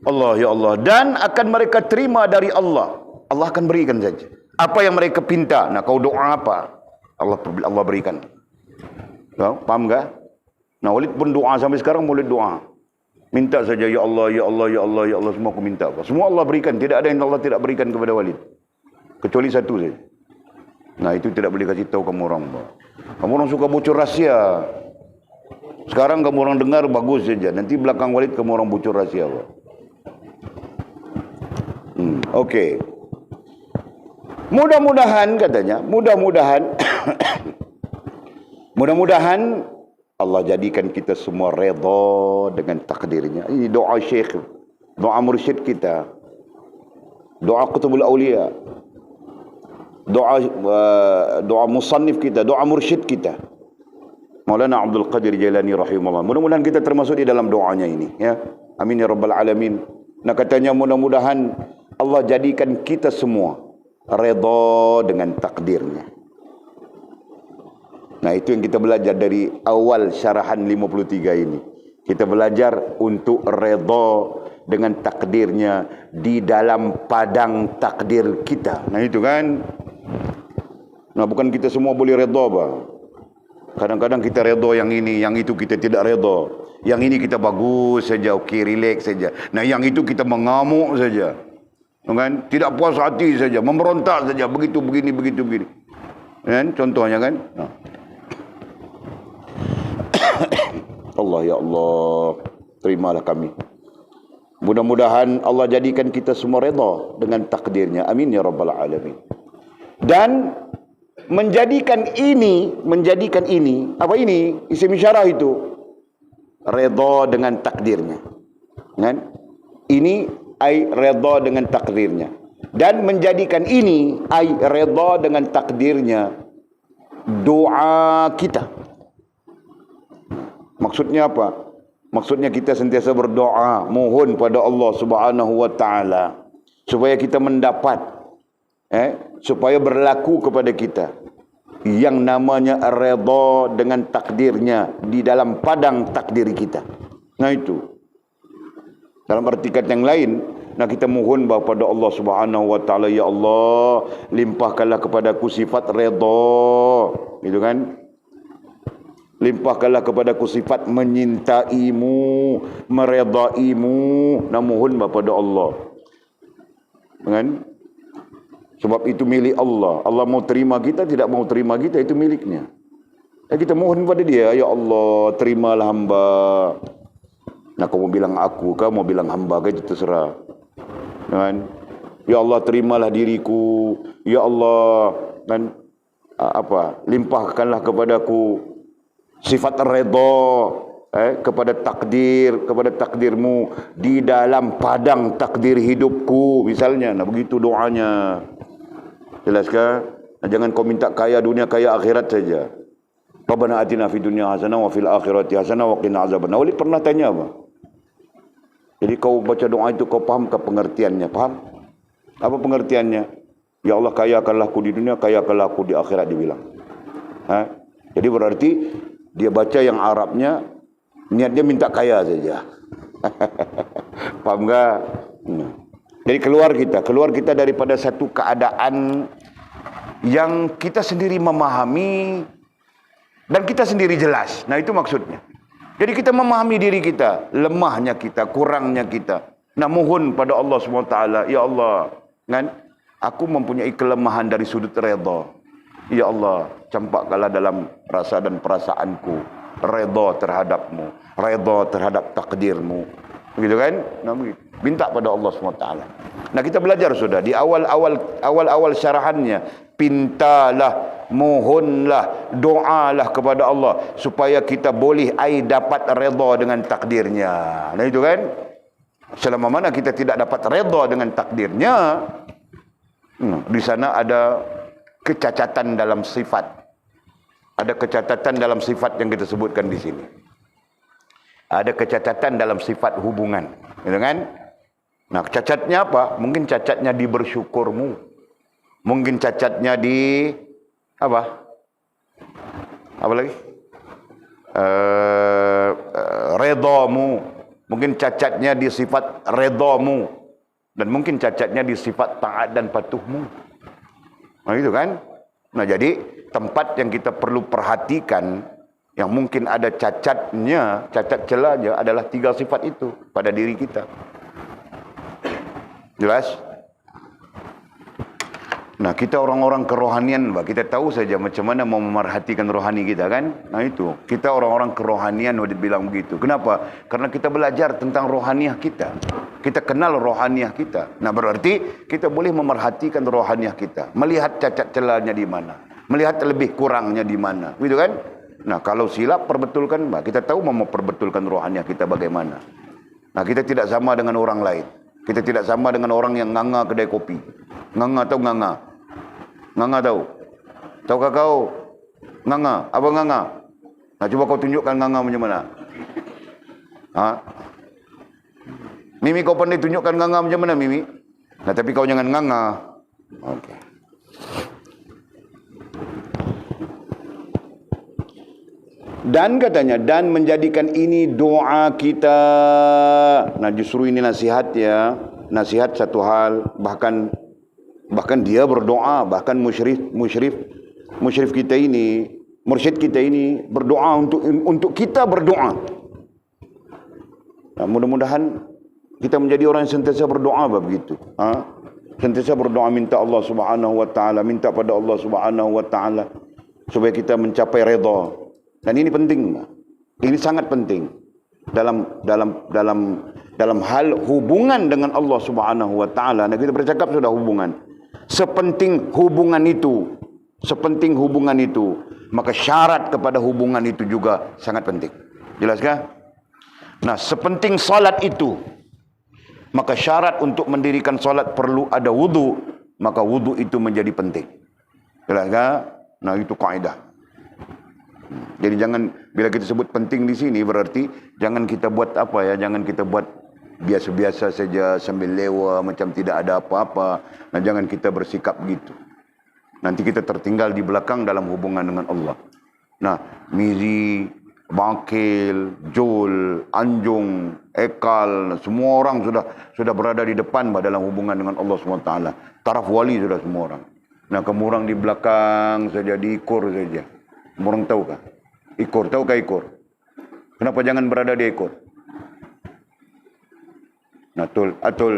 Allah ya Allah. Dan akan mereka terima dari Allah. Allah akan berikan saja. Apa yang mereka pinta. Nah kau doa apa? Allah berikan. Faham tak? Nah Walid pun doa sampai sekarang Walid doa. Minta saja ya Allah, ya Allah, ya Allah, ya Allah. Semua aku minta. Semua Allah berikan. Tidak ada yang Allah tidak berikan kepada Walid. Kecuali satu saja. Nah itu tidak boleh kasih tahu kamu orang. Kamu orang suka bocor rahsia. Sekarang kamu orang dengar bagus saja. Nanti belakang Walid kamu orang bocor rahsia. Okey. Mudah-mudahan katanya, mudah-mudahan Allah jadikan kita semua redha dengan takdirnya. Ini doa syekh, doa mursyid kita, doa Qutbul Aulia, doa musannif kita, doa mursyid kita, Maulana Abdul Qadir Jailani rahimahullah. Mudah-mudahan kita termasuk di dalam doanya ini ya. Amin ya rabbal alamin. Nah katanya mudah-mudahan Allah jadikan kita semua redha dengan takdirnya. Nah itu yang kita belajar dari awal syarahan 53 ini. Kita belajar untuk redha dengan takdirnya di dalam padang takdir kita. Nah itu kan. Nah bukan kita semua boleh redha, Bang. Kadang-kadang kita redha yang ini, yang itu kita tidak redha. Yang ini kita bagus saja, okey, relax saja. Nah yang itu kita mengamuk saja. Kan? Tidak puas hati saja, memberontak saja, begitu begini. Kan? Contohnya kan? Nah. Allah ya Allah, terimalah kami. Mudah-mudahan Allah jadikan kita semua redha dengan takdirnya. Amin ya rabbal alamin. Dan menjadikan ini, apa ini? Isim isyarah itu redha dengan takdirnya. Kan? Ini ai redha dengan takdirnya. Dan menjadikan ini ai redha dengan takdirnya doa kita. Maksudnya apa? Maksudnya kita sentiasa berdoa, mohon pada Allah Subhanahu Wa Taala supaya kita mendapat, supaya berlaku kepada kita yang namanya redha dengan takdirnya di dalam padang takdir kita. Nah itu. Dalam arti kata yang lain, nah kita mohon kepada Allah Subhanahu Wa Taala, ya Allah, limpahkanlah kepadaku sifat redha, gitu kan? Limpahkanlah kepadaku sifat menyintaimu, meredaimu. Namohon kepada Allah. Kan? Sebab itu milik Allah. Allah mau terima kita, tidak mau terima kita, itu miliknya. Kita mohon kepada dia, ya Allah, terimalah hamba. Nah, kau mau bilang aku, kau mau bilang hamba, itu terserah. Kan? Ya Allah, terimalah diriku. Ya Allah, kan? Limpahkanlah kepadaku sifat redha kepada takdirmu di dalam padang takdir hidupku, misalnya. Nah, begitu doanya. Jelaskah? Nah, jangan kau minta kaya dunia, kaya akhirat saja. Rabbana atina fid dunya hasanah wa fil akhirati hasanah wa qina azabannar. Walid pernah tanya apa? Jadi kau baca doa itu, kau faham ke pengertiannya? Faham? Apa pengertiannya? Ya Allah, kayakanlah aku di dunia, kayakanlah aku di akhirat, dibilang. Jadi berarti dia baca yang Arabnya, niatnya minta kaya saja. Paham tak? Jadi keluar kita daripada satu keadaan yang kita sendiri memahami dan kita sendiri jelas. Nah, itu maksudnya. Jadi kita memahami diri kita, lemahnya kita, kurangnya kita. Nah, mohon pada Allah SWT, ya Allah, kan? Aku mempunyai kelemahan dari sudut redha. Ya Allah, campakkanlah dalam rasa dan perasaanku redha terhadapmu, redha terhadap takdirmu. Begitu kan? Nah, begitu. Minta pada Allah SWT. Nah, kita belajar sudah di awal syarahannya, pintalah, mohonlah, doalah kepada Allah supaya kita boleh dapat redha dengan takdirnya. Nah, itu kan? Selama mana kita tidak dapat redha dengan takdirnya, di sana ada kecacatan dalam sifat. Ada kecacatan dalam sifat yang kita sebutkan di sini. Ada kecacatan dalam sifat hubungan, gitu kan? Nah, cacatnya apa? Mungkin cacatnya di bersyukurmu. Mungkin cacatnya di apa? Apa lagi? Redamu. Mungkin cacatnya di sifat redamu. Dan mungkin cacatnya di sifat taat dan patuhmu. Nah, itu kan? Nah, jadi tempat yang kita perlu perhatikan, yang mungkin ada cacatnya, cacat celahnya adalah 3 sifat itu pada diri kita. Jelas? Nah, kita orang-orang kerohanian, kita tahu saja macam mana mau memerhatikan rohani kita, kan? Nah, itu. Kita orang-orang kerohanian, bilang begitu. Kenapa? Karena kita belajar tentang rohaniah kita. Kita kenal rohaniah kita. Nah, berarti kita boleh memerhatikan rohaniah kita. Melihat cacat celahnya di mana. Melihat lebih kurangnya di mana. Begitu kan? Nah, kalau silap, perbetulkan. Kita tahu mau memperbetulkan rohaniah kita bagaimana. Nah, kita tidak sama dengan orang lain. Kita tidak sama dengan orang yang nganga kedai kopi. Nganga tahu nganga? Nganga tahu? Tahukah kau? Nganga. Apa nganga? Nah, coba kau tunjukkan nganga macam mana. Mimi, kau pandai tunjukkan nganga macam mana, Mimi? Nah, tapi kau jangan nganga. Okey. Dan katanya, dan menjadikan ini doa kita. Nah, justru ini nasihat ya. Nasihat satu hal, bahkan dia berdoa, bahkan musyrif kita ini, mursyid kita ini berdoa untuk kita berdoa. Nah, mudah-mudahan kita menjadi orang yang sentiasa berdoa begitu. Sentiasa berdoa, minta Allah Subhanahu wa taala, minta pada Allah Subhanahu wa taala supaya kita mencapai redha. Dan ini penting. Ini sangat penting dalam hal hubungan dengan Allah Subhanahu wa taala. Nah, kita bercakap sudah hubungan. Sepenting hubungan itu, maka syarat kepada hubungan itu juga sangat penting. Jelaskah? Nah, sepenting salat itu, maka syarat untuk mendirikan salat perlu ada wudu, maka wudu itu menjadi penting. Jelaskah? Nah, itu kaidah. Jadi jangan, bila kita sebut penting di sini, berarti jangan kita buat apa ya, jangan kita buat biasa-biasa saja sambil lewa macam tidak ada apa-apa. Nah, jangan kita bersikap gitu. Nanti kita tertinggal di belakang dalam hubungan dengan Allah. Nah, Mizi, Bakil, Jul, Anjung, Ekal, semua orang sudah berada di depan dalam hubungan dengan Allah SWT. Taraf wali sudah semua orang. Nah, kamu orang di belakang saja, diikur saja. Orang tahu kah? Ikor, tahukah ikor? Kenapa jangan berada di ikor? Atul.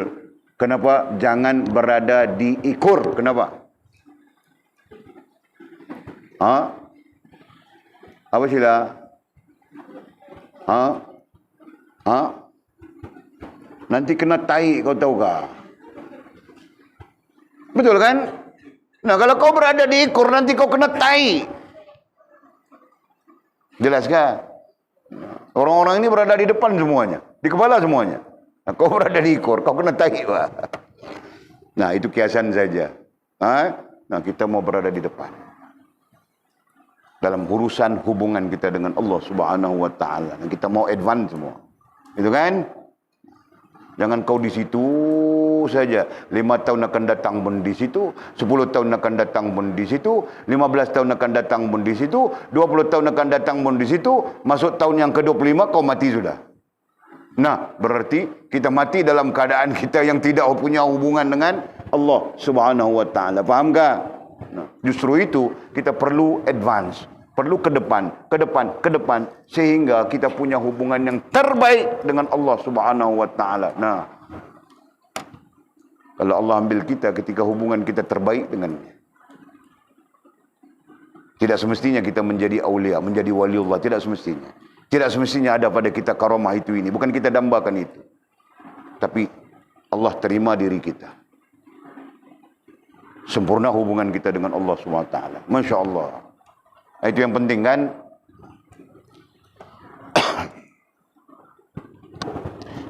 Kenapa jangan berada di ikor? Kenapa? Apa sila? Nanti kena tai, kau tahu kah? Betul kan? Nah, kalau kau berada di ikor, nanti kau kena tai. Jelas kah? Orang-orang ini berada di depan semuanya, di kepala semuanya. Nah, kau berada di ikor, kau kena tai. Nah, itu kiasan saja. Nah, kita mau berada di depan dalam urusan hubungan kita dengan Allah Subhanahu wa taala. Kita mau advance semua. Itu kan? Jangan kau di situ saja. 5 tahun akan datang pun di situ, 10 tahun akan datang pun di situ, 15 tahun akan datang pun di situ, 20 tahun akan datang pun di situ, masuk tahun yang ke-25 kau mati sudah. Nah, berarti kita mati dalam keadaan kita yang tidak punya hubungan dengan Allah Subhanahu wa taala. Faham tak? Nah, justru itu kita perlu advance, perlu ke depan sehingga kita punya hubungan yang terbaik dengan Allah Subhanahu wa taala. Nah, kalau Allah ambil kita ketika hubungan kita terbaik dengannya, tidak semestinya kita menjadi aulia, menjadi waliullah, tidak semestinya. Tidak semestinya ada pada kita karamah itu ini, bukan kita dambakan itu. Tapi Allah terima diri kita. Sempurna hubungan kita dengan Allah Subhanahu wa taala. Masya Allah. Itu yang penting kan?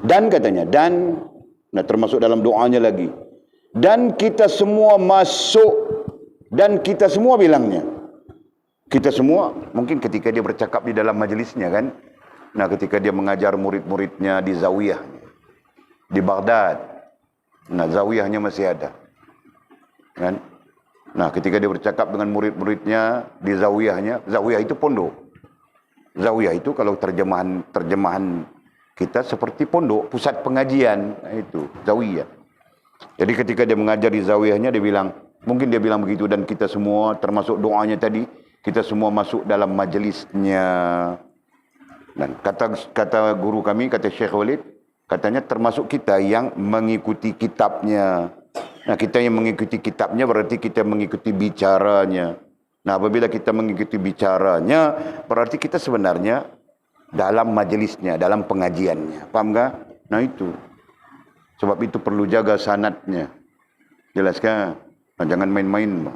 Dan katanya, nah termasuk dalam doanya lagi. Dan kita semua masuk, dan kita semua bilangnya. Kita semua, mungkin ketika dia bercakap di dalam majelisnya kan. Nah, ketika dia mengajar murid-muridnya di zawiyah di Baghdad. Nah, zawiyahnya masih ada. Kan? Nah, ketika dia bercakap dengan murid-muridnya di zawiyahnya, zawiyah itu pondok. Zawiyah itu kalau terjemahan kita seperti pondok, pusat pengajian. Nah, itu zawiyah. Jadi ketika dia mengajar di zawiyahnya, dia bilang, mungkin dia bilang begitu, dan kita semua termasuk doanya tadi, kita semua masuk dalam majelisnya. Dan kata guru kami, kata Syekh Walid, katanya termasuk kita yang mengikuti kitabnya. Nah, kita yang mengikuti kitabnya berarti kita mengikuti bicaranya. Nah, apabila kita mengikuti bicaranya, berarti kita sebenarnya dalam majelisnya, dalam pengajiannya. Paham tak? Nah, itu. Sebab itu perlu jaga sanadnya. Jelas kan? Nah, jangan main-main.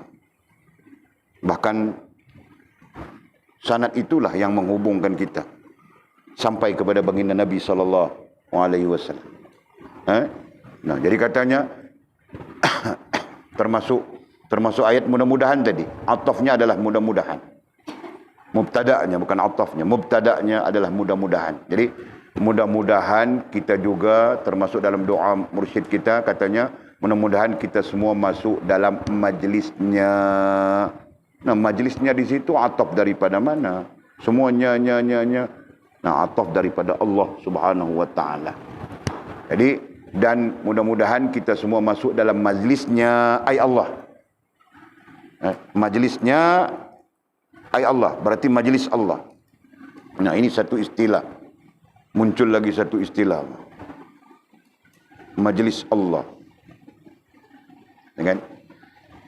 Bahkan sanad itulah yang menghubungkan kita sampai kepada baginda Nabi SAW. Nah, jadi katanya termasuk ayat mudah-mudahan tadi. Atafnya adalah mudah-mudahan. Mubtada'nya bukan atafnya. Mubtada'nya adalah mudah-mudahan. Jadi mudah-mudahan kita juga termasuk dalam doa mursyid kita, katanya mudah-mudahan kita semua masuk dalam majlisnya. Nah, majlisnya di situ ataf daripada mana? Semuanya nya. Nah, ataf daripada Allah Subhanahu wa taala. Jadi, dan mudah-mudahan kita semua masuk dalam majlisnya ay Allah. Majlisnya ay Allah, berarti majlis Allah. Nah, ini satu istilah. Muncul lagi satu istilah. Majlis Allah. Kan?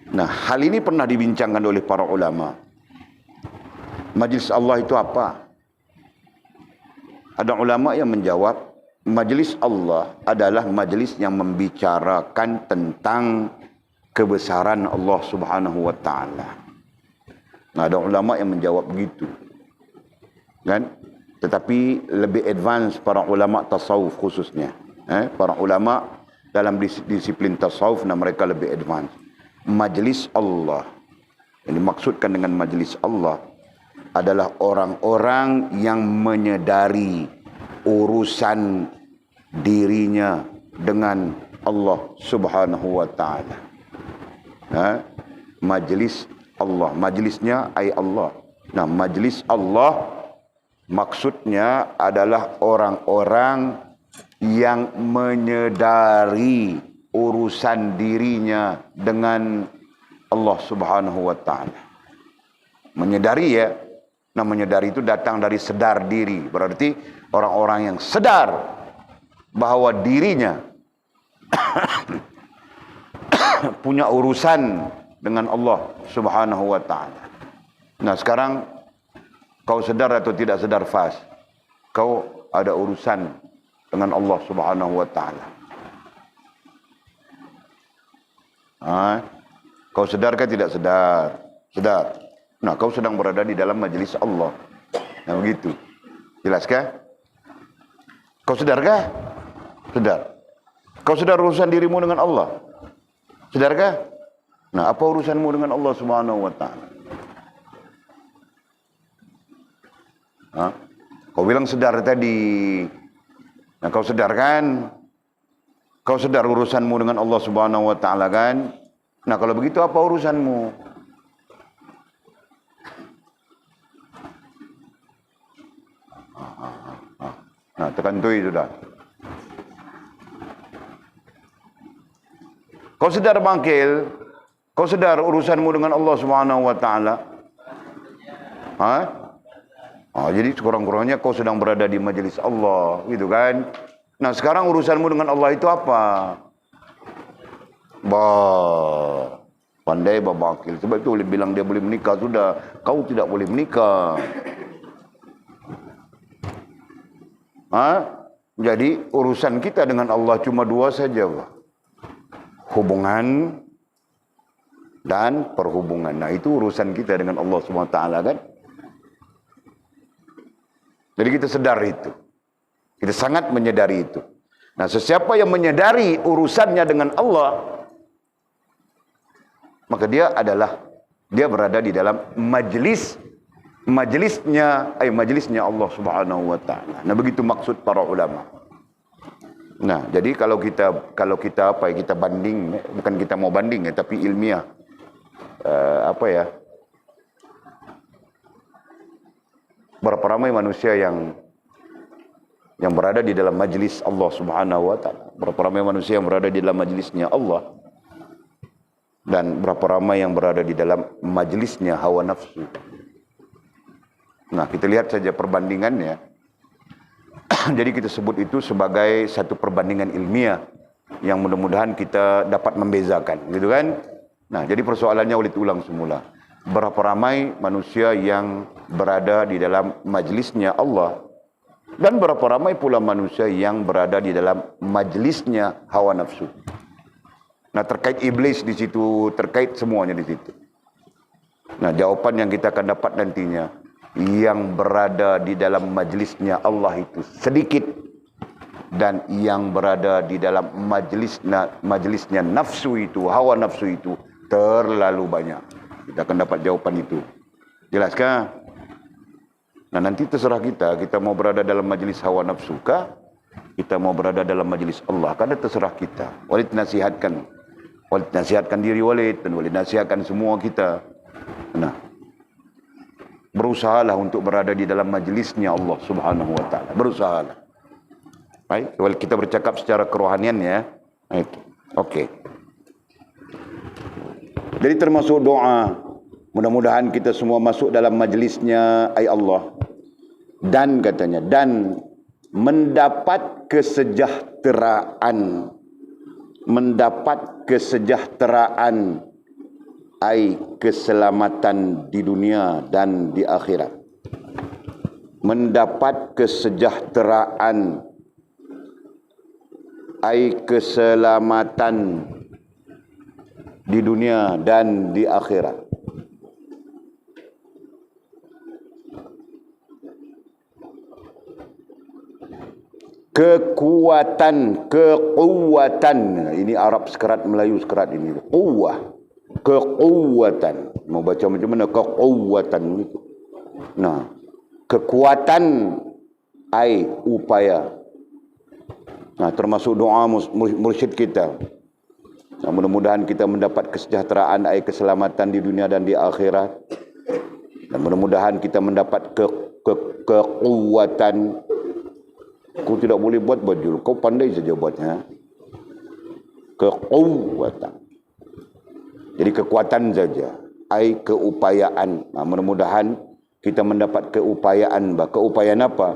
Nah, hal ini pernah dibincangkan oleh para ulama. Majlis Allah itu apa? Ada ulama yang menjawab, majlis Allah adalah majlis yang membicarakan tentang kebesaran Allah Subhanahu wa taala. Nah, ada ulama yang menjawab begitu. Kan? Tetapi lebih advance para ulama tasawuf khususnya. Para ulama dalam disiplin tasawuf, nah mereka lebih advance. Majlis Allah, yang dimaksudkan dengan majlis Allah adalah orang-orang yang menyedari urusan dirinya dengan Allah Subhanahu wa taala. Majlis Allah, majlisnya ay Allah. Nah, majlis Allah maksudnya adalah orang-orang yang menyedari urusan dirinya dengan Allah Subhanahu wa taala. Menyedari ya. Nah, menyadari itu datang dari sedar diri. Berarti orang-orang yang sedar bahwa dirinya punya urusan dengan Allah Subhanahu wa ta'ala. Nah, sekarang kau sedar atau tidak sedar, Fas, kau ada urusan dengan Allah Subhanahu wa ta'ala. Kau sedar kan tidak sedar? Sedar. Nah, kau sedang berada di dalam majelis Allah. Nah, begitu. Jelaskah? Kau sedarkah? Sedar. Kau sedar urusan dirimu dengan Allah? Sedarkah? Nah, apa urusanmu dengan Allah Subhanahu wa ta'ala? Kau bilang sedar tadi. Nah, kau sedar kan? Kau sedar urusanmu dengan Allah Subhanahu wa ta'ala kan? Nah, kalau begitu apa urusanmu? Nah, terkantui sudah. Kau sedar bangkil? Kau sedar urusanmu dengan Allah Subhanahu wa ta'ala? Jadi sekurang-kurangnya kau sedang berada di majelis Allah, gitu kan? Nah, sekarang urusanmu dengan Allah itu apa? Pandai babakil. Sebab itu boleh bilang dia boleh menikah sudah. Kau tidak boleh menikah. Jadi urusan kita dengan Allah cuma dua saja, Pak. Hubungan dan perhubungan. Nah, itu urusan kita dengan Allah SWT kan. Jadi kita sedar itu. Kita sangat menyadari itu. Nah, sesiapa yang menyadari urusannya dengan Allah, maka dia berada di dalam majelisnya Allah Subhanahu wa ta'ala. Nah, begitu maksud para ulama. Nah, jadi kalau kita kita banding, bukan kita mau banding ya, tapi ilmiah. Berapa ramai manusia yang berada di dalam majlis Allah Subhanahu wa ta'ala. Berapa ramai manusia yang berada di dalam majlisnya Allah. Dan berapa ramai yang berada di dalam majlisnya hawa nafsu. Nah, kita lihat saja perbandingannya. Jadi kita sebut itu sebagai satu perbandingan ilmiah yang mudah-mudahan kita dapat membezakan, gitu kan? Nah, jadi persoalannya ulit ulang semula. Berapa ramai manusia yang berada di dalam majlisnya Allah, dan berapa ramai pula manusia yang berada di dalam majlisnya hawa nafsu. Nah, terkait iblis di situ, terkait semuanya di situ. Nah, jawaban yang kita akan dapat nantinya, yang berada di dalam majlisnya Allah itu sedikit, dan yang berada di dalam majlisnya nafsu itu, hawa nafsu itu terlalu banyak. Kita akan dapat jawaban itu. Jelaskah? Nah, nanti terserah kita mau berada dalam majlis hawa nafsu kah? Kita mau berada dalam majlis Allah, karena terserah kita. Walid nasihatkan diri Walid, dan Walid nasihatkan semua kita. Nah, berusahalah untuk berada di dalam majlisnya Allah Subhanahu wa ta'ala. Berusahalah. Baik, kalau kita bercakap secara kerohanian ya. Okey. Jadi termasuk doa, mudah-mudahan kita semua masuk dalam majlisnya Allah. Dan katanya, dan mendapat kesejahteraan. Mendapat kesejahteraan, keselamatan di dunia dan di akhirat. Mendapat kesejahteraan, keselamatan di dunia dan di akhirat. Kekuatan. Ini Arab sekerat, Melayu sekerat ini. Kekuatan. Mau baca macam mana? Kekuatan itu. Nah, kekuatan, upaya. Nah, termasuk doa mursyid kita. Nah, mudah-mudahan kita mendapat kesejahteraan, keselamatan di dunia dan di akhirat. Dan mudah-mudahan kita mendapat kekuatan. Kau tidak boleh buat baju, kau pandai saja buatnya. Kekuatan. Jadi kekuatan saja, keupayaan. Nah, mudah-mudahan kita mendapat keupayaan. Keupayaan apa?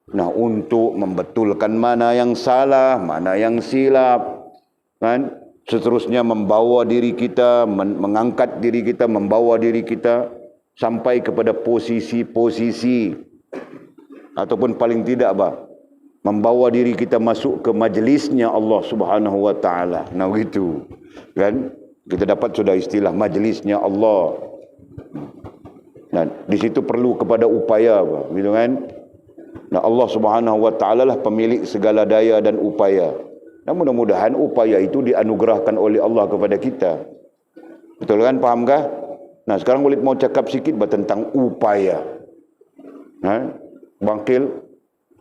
Nah, untuk membetulkan mana yang salah, mana yang silap, kan? Seterusnya membawa diri kita, mengangkat diri kita, membawa diri kita sampai kepada posisi-posisi, ataupun paling tidak membawa diri kita masuk ke majlisnya Allah Subhanahu wa taala. Nah, gitu. Kan? Kita dapat sudah istilah majlisnya Allah. Nah, di situ perlu kepada upaya, gitu kan? Nah, Allah Subhanahu wa taala lah pemilik segala daya dan upaya. Dan mudah-mudahan upaya itu dianugerahkan oleh Allah kepada kita. Betul kan? Faham kah? Nah, sekarang Walid mau cakap sikit tentang upaya. Bangkil,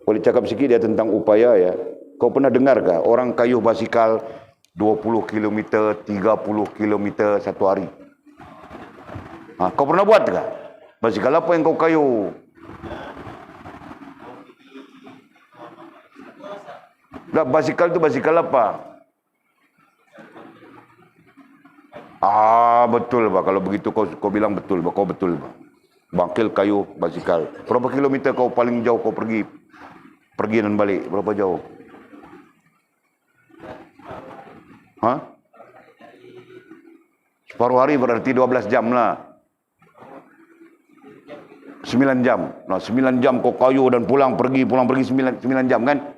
Walid cakap sikit dia tentang upaya ya. Kau pernah dengar kah orang kayuh basikal 20 km, 30 km satu hari? Kau pernah buat kah? Basikal apa yang kau kayuh? Basikal itu basikal apa? Betul Kalau begitu kau bilang betul Kau betul Bangkil kayu basikal. Berapa kilometer kau paling jauh kau pergi dan balik? Berapa jauh? Separuh hari berarti 12 jam lah. 9 jam. Nah, 9 jam kau kayu dan pulang pergi 9 jam kan?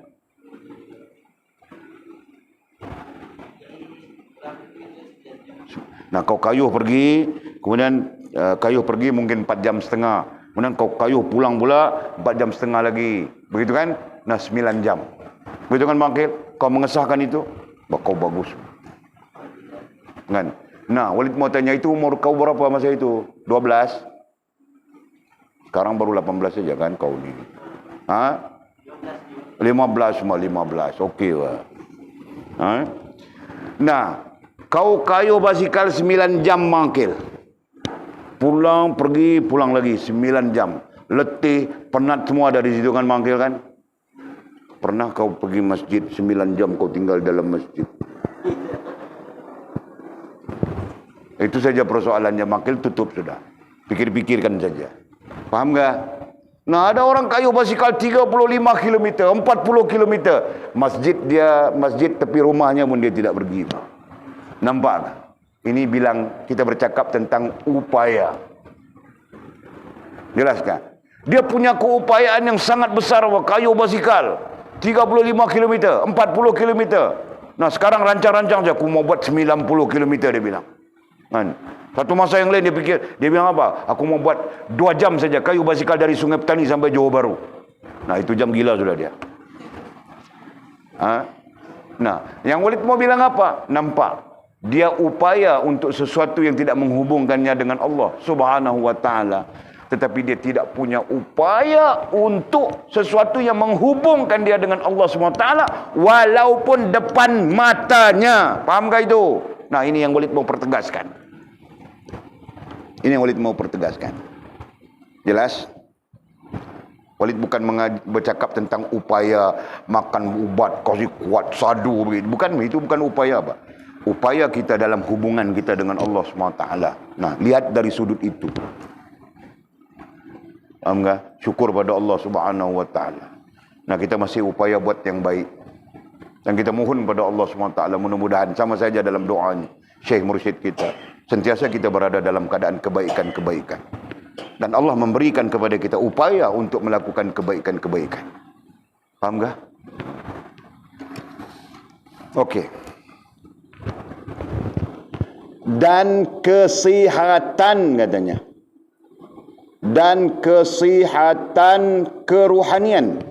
Nah, kau kayuh pergi, kemudian kayuh pergi mungkin 4 jam setengah. Kemudian kau kayuh pulang pula 4 jam setengah lagi. Begitu kan? Nah, 9 jam. Begitu kan Bangkil? Kau mengesahkan itu? Kau bagus. Kan? Nah, Walid mau tanya, itu umur kau berapa masa itu? 12? Sekarang baru 18 saja kan kau ni. 15 cuma 15. Okey lah. Nah, kau kayuh basikal 9 jam Bangkil. Pulang, pergi, pulang lagi 9 jam. Letih, penat semua dari situ kan Bangkil kan? Pernah kau pergi masjid 9 jam kau tinggal dalam masjid? Itu saja persoalannya Bangkil, tutup sudah. Pikir-pikirkan saja. Faham tak? Nah, ada orang kayuh basikal 35 km, 40 km. Masjid tepi rumahnya pun dia tidak pergi. Nampak? Ini bilang kita bercakap tentang upaya. Jelas kan? Dia punya keupayaan yang sangat besar kayuh basikal 35 km, 40 km. Nah, sekarang rancang-rancang saja aku mau buat 90 km dia bilang. Kan? Satu masa yang lain dia bilang apa? Aku mau buat 2 jam saja kayuh basikal dari Sungai Petani sampai Johor Bahru. Nah, itu jam gila sudah dia. Nah, yang Walid mau bilang apa? Nampak? Dia upaya untuk sesuatu yang tidak menghubungkannya dengan Allah Subhanahu wa taala, tetapi dia tidak punya upaya untuk sesuatu yang menghubungkan dia dengan Allah Subhanahu wa taala walaupun depan matanya. Fahamkah itu? Nah, ini yang Walid mau pertegaskan. Ini yang Walid mau pertegaskan. Jelas? Walid bukan bercakap tentang upaya makan ubat kasih kuat sadu begitu. Itu bukan upaya apa? Upaya kita dalam hubungan kita dengan Allah SWT. Nah, lihat dari sudut itu. Faham tak? Syukur pada Allah Subhanahu wa taala. Nah, kita masih upaya buat yang baik. Dan kita mohon pada Allah SWT, mudah-mudahan sama saja dalam doanya Syekh Mursyid kita, sentiasa kita berada dalam keadaan kebaikan-kebaikan. Dan Allah memberikan kepada kita upaya untuk melakukan kebaikan-kebaikan. Faham tak? Okey. Dan kesihatan katanya. Dan kesihatan keruhanian.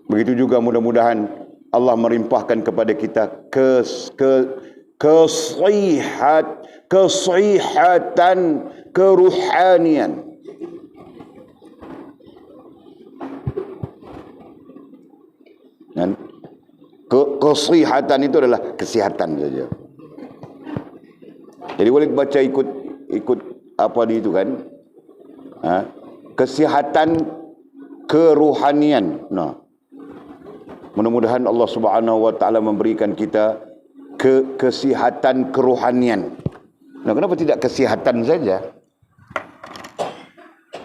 Begitu juga mudah-mudahan Allah merimpahkan kepada kita kesihatan keruhanian. Dan kesihatan itu adalah kesihatan saja. Jadi boleh baca ikut apa di itu kan? Kesihatan keruhanian. Nah, mudah-mudahan Allah Subhanahu wa taala memberikan kita kesihatan keruhanian. Nah, kenapa tidak kesihatan saja?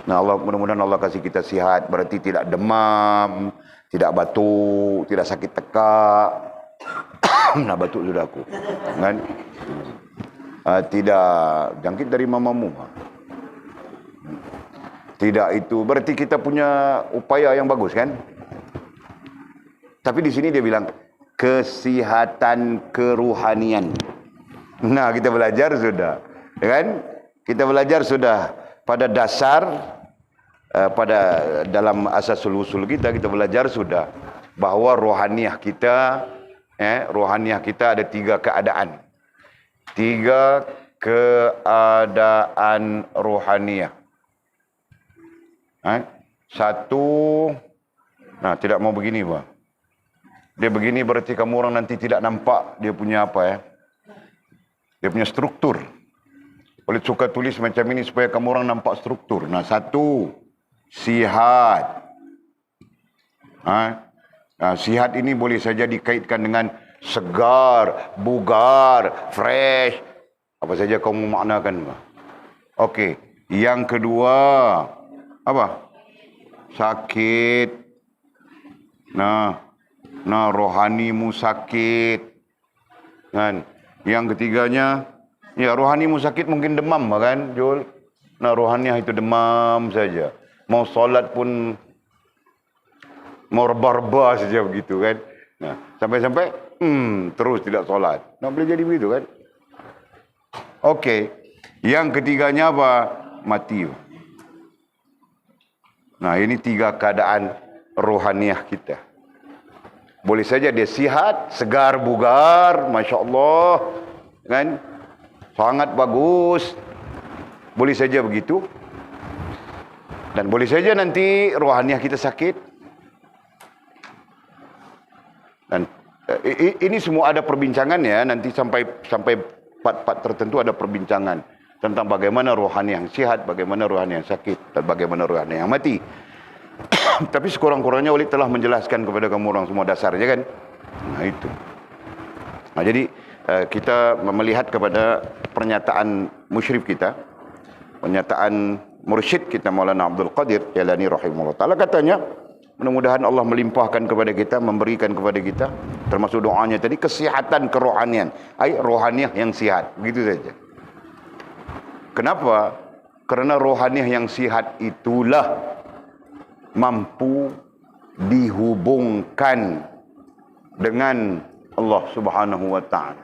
Nah, Allah, mudah-mudahan Allah kasih kita sihat, berarti tidak demam, tidak batuk, tidak sakit tekak. Nah, batuk sudah aku. Kan? Tidak jangkit dari mamamu. Tidak, itu berarti kita punya upaya yang bagus, kan? Tapi di sini dia bilang kesihatan keruhanian. Nah, kita belajar sudah, ya kan? Kita belajar sudah pada dasar, pada dalam asasul usul kita belajar sudah bahwa rohaniah kita, rohaniah kita ada 3 keadaan. 3 keadaan rohaniah. Satu, nah tidak mau begini, Pak. Dia begini berarti kamu orang nanti tidak nampak dia punya apa, ya? Dia punya struktur. Oleh suka tulis macam ini supaya kamu orang nampak struktur. Nah, satu, sihat. Sihat ini boleh saja dikaitkan dengan segar, bugar, fresh. Apa saja kamu maknakan, Pak. Okey. Yang kedua, apa? Sakit. Nah, rohanimu sakit. Kan? Yang ketiganya, ya rohanimu sakit mungkin demam, kan, Jul? Nah, rohaniah itu demam saja. Mau solat pun mau rebah-rebah saja begitu, kan? Nah, sampai-sampai terus tidak solat. Nah, boleh jadi begitu, kan? Okey. Yang ketiganya apa? Mati. Nah, ini 3 keadaan rohaniah kita. Boleh saja dia sihat, segar, bugar, Masya Allah, kan? Sangat bagus. Boleh saja begitu. Dan boleh saja nanti rohaniah kita sakit. Dan ini semua ada perbincangan, ya. Nanti sampai part-part tertentu ada perbincangan tentang bagaimana rohaniah yang sihat, bagaimana rohaniah yang sakit, dan bagaimana rohaniah yang mati. Tapi sekurang-kurangnya Walid telah menjelaskan kepada kamu orang semua dasarnya, kan? Nah, itu. Nah, jadi kita melihat kepada pernyataan musyrif kita, pernyataan mursyid kita Maulana Abdul Qadir Jailani rahimahullah taala, katanya mudah-mudahan Allah melimpahkan kepada kita, memberikan kepada kita, termasuk doanya tadi, kesihatan kerohanian, rohaniah yang sihat, begitu saja. Kenapa? Karena rohaniah yang sihat itulah mampu dihubungkan dengan Allah Subhanahu wa taala.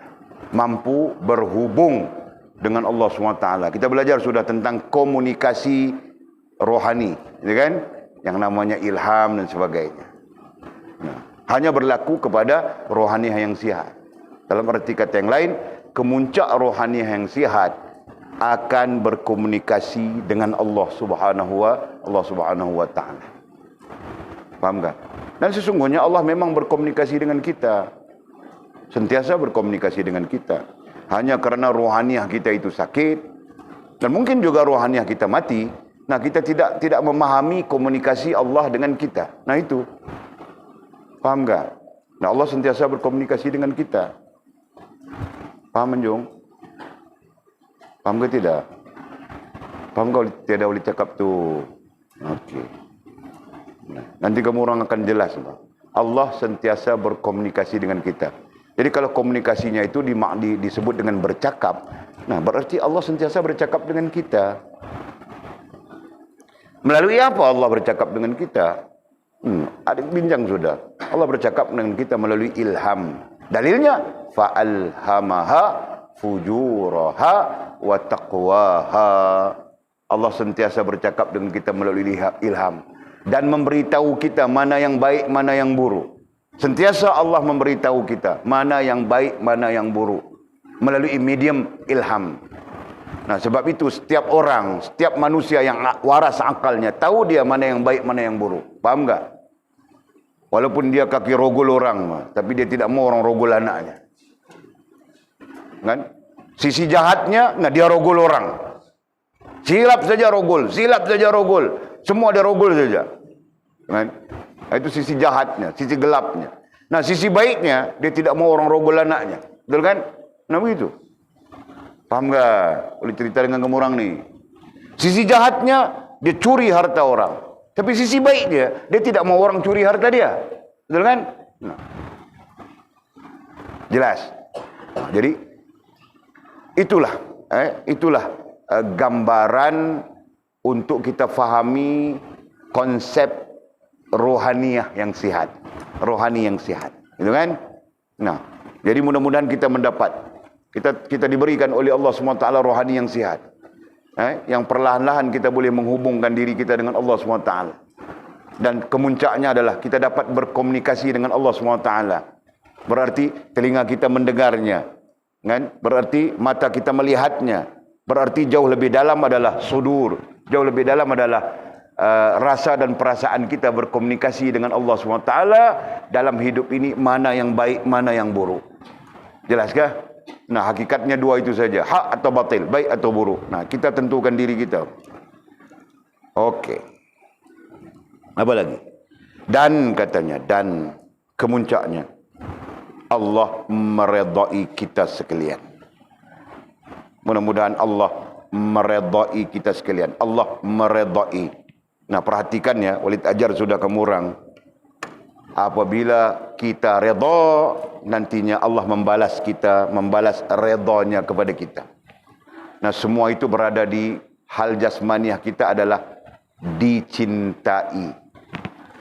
Mampu berhubung dengan Allah Subhanahu wa taala. Kita belajar sudah tentang komunikasi rohani, ya kan? Yang namanya ilham dan sebagainya. Nah, hanya berlaku kepada rohaniah yang sihat. Dalam arti kata yang lain, kemuncak rohaniah yang sihat akan berkomunikasi dengan Allah Subhanahu wa taala. Faham kan? Dan sesungguhnya Allah memang berkomunikasi dengan kita. Sentiasa berkomunikasi dengan kita. Hanya kerana rohaniah kita itu sakit, dan mungkin juga rohaniah kita mati. Nah, kita tidak memahami komunikasi Allah dengan kita. Nah, itu. Faham tak? Nah, Allah sentiasa berkomunikasi dengan kita. Faham, Anjung? Faham ke tidak? Faham kau tiada boleh cakap tu? Okey. Nah, nanti kamu orang akan jelas. Allah sentiasa berkomunikasi dengan kita. Jadi kalau komunikasinya itu disebut dengan bercakap, nah berarti Allah sentiasa bercakap dengan kita. Melalui apa Allah bercakap dengan kita? Ada bincang sudah. Allah bercakap dengan kita melalui ilham. Dalilnya, fa'alhamaha fujuraha wa taqwaha. Allah sentiasa bercakap dengan kita melalui ilham dan memberitahu kita mana yang baik, mana yang buruk. Sentiasa Allah memberitahu kita mana yang baik, mana yang buruk melalui medium ilham. Nah, sebab itu setiap orang, setiap manusia yang waras akalnya tahu dia mana yang baik, mana yang buruk. Paham tak? Walaupun dia kaki rogol orang, tapi dia tidak mau orang rogol anaknya. Kan? Sisi jahatnya, nah dia rogol orang. Silap saja rogol, silap saja rogol. Semua dia rogol saja. Kan? Itu sisi jahatnya, sisi gelapnya. Nah, sisi baiknya, dia tidak mau orang rogol anaknya. Betul kan? Nah, begitu. Paham tak? Boleh cerita dengan kamu orang ni. Sisi jahatnya, dia curi harta orang. Tapi sisi baik dia tidak mau orang curi harta dia. Betul kan? Nah. Jelas. Nah, jadi itulah gambaran untuk kita fahami konsep rohaniyah yang sihat. Rohani yang sihat. Gitu kan? Nah, jadi mudah-mudahan kita mendapat. Kita diberikan oleh Allah SWT rohani yang sihat. Yang perlahan-lahan kita boleh menghubungkan diri kita dengan Allah SWT. Dan kemuncaknya adalah kita dapat berkomunikasi dengan Allah SWT. Berarti telinga kita mendengarnya. Kan? Berarti mata kita melihatnya. Berarti jauh lebih dalam adalah sudur. Jauh lebih dalam adalah rasa dan perasaan kita berkomunikasi dengan Allah SWT dalam hidup ini, mana yang baik, mana yang buruk. Jelaskah? Nah, hakikatnya dua itu saja, hak atau batil, baik atau buruk. Nah, kita tentukan diri kita. Okey. Apa lagi? Dan katanya, dan kemuncaknya Allah meredai kita sekalian. Mudah-mudahan Allah meredai kita sekalian. Allah meredai. Nah, perhatikan ya, Walid Ajar sudah kemurang. Apabila kita redha, nantinya Allah membalas kita, membalas redanya kepada kita. Nah, semua itu berada di hal jasmaniah kita adalah dicintai.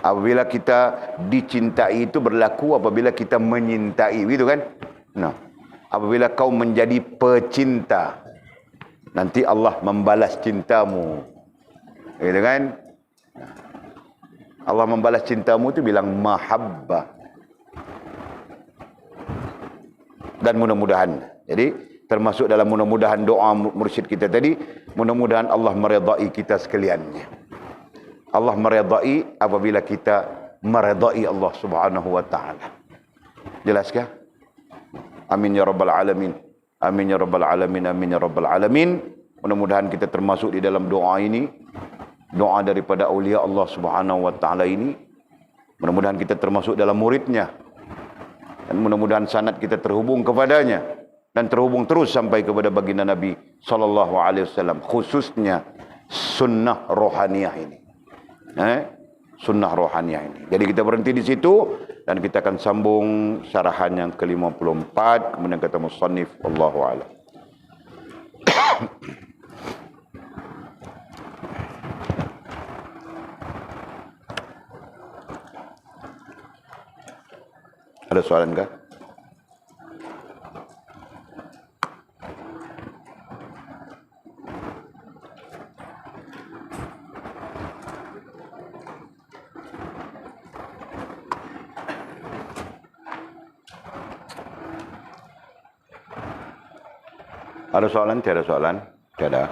Apabila kita dicintai itu berlaku apabila kita menyintai, gitu kan? Nah, apabila kau menjadi pecinta, nanti Allah membalas cintamu. Gitu kan? Allah membalas cintamu itu bilang mahabbah. Dan mudah-mudahan. Jadi termasuk dalam mudah-mudahan doa mursyid kita tadi, mudah-mudahan Allah meredai kita sekaliannya. Allah meredai apabila kita meredai Allah Subhanahu wa taala. Jelaskah? Amin ya rabbal alamin. Amin ya rabbal alamin. Amin ya rabbal alamin. Mudah-mudahan kita termasuk di dalam doa ini. Doa daripada awliya Allah Subhanahu wa taala ini, mudah-mudahan kita termasuk dalam muridnya, dan mudah-mudahan sanad kita terhubung kepadanya dan terhubung terus sampai kepada baginda Nabi sallallahu alaihi wasallam, khususnya sunnah rohaniyah ini. Sunnah rohaniyah ini. Jadi kita berhenti di situ dan kita akan sambung syarahan yang ke-54, kemudian kata musannif wallahu a'lam. Ada soalan kah? Ada soalan? Tiada soalan? Tiada.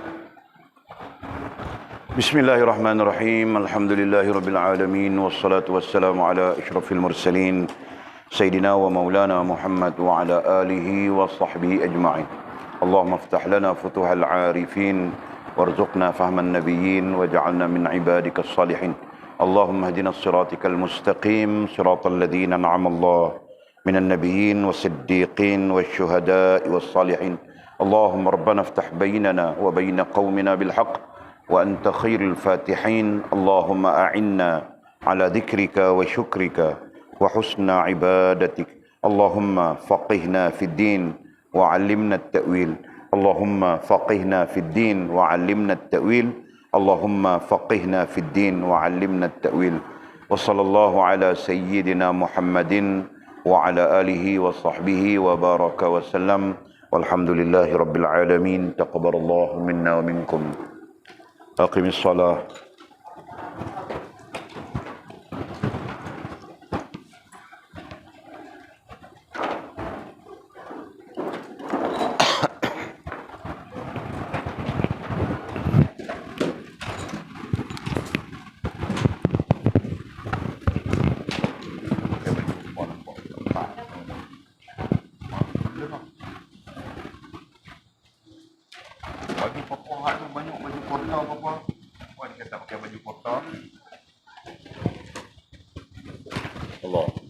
Bismillahirrahmanirrahim. Alhamdulillahirabbil alamin wassalatu wassalamu ala asyrafil mursalin سيدنا ومولانا محمد وعلى آله وصحبه أجمعين. اللهم افتح لنا فتوح العارفين وارزقنا فهم النبيين واجعلنا من عبادك الصالحين. اللهم اهدنا الصراطك المستقيم صراط الذين أنعم الله من النبيين والصديقين والشهداء والصالحين. اللهم ربنا افتح بيننا وبين قومنا بالحق وأنت خير الفاتحين. اللهم أعنا على ذكرك وشكرك وحسن عبادتك. اللهم فقهنا في الدين وعلمنا التأويل. اللهم فقهنا في الدين وعلمنا التأويل. اللهم فقهنا في الدين وعلمنا التأويل. وصلى الله على سيدنا محمد وعلى آله وصحبه وبارك وسلم والحمد لله رب العالمين. تقبل الله منا ومنكم. أقم الصلاة. Baju papa tu banyak baju kota papa. Wah, dia kata pakai baju kota. Allah.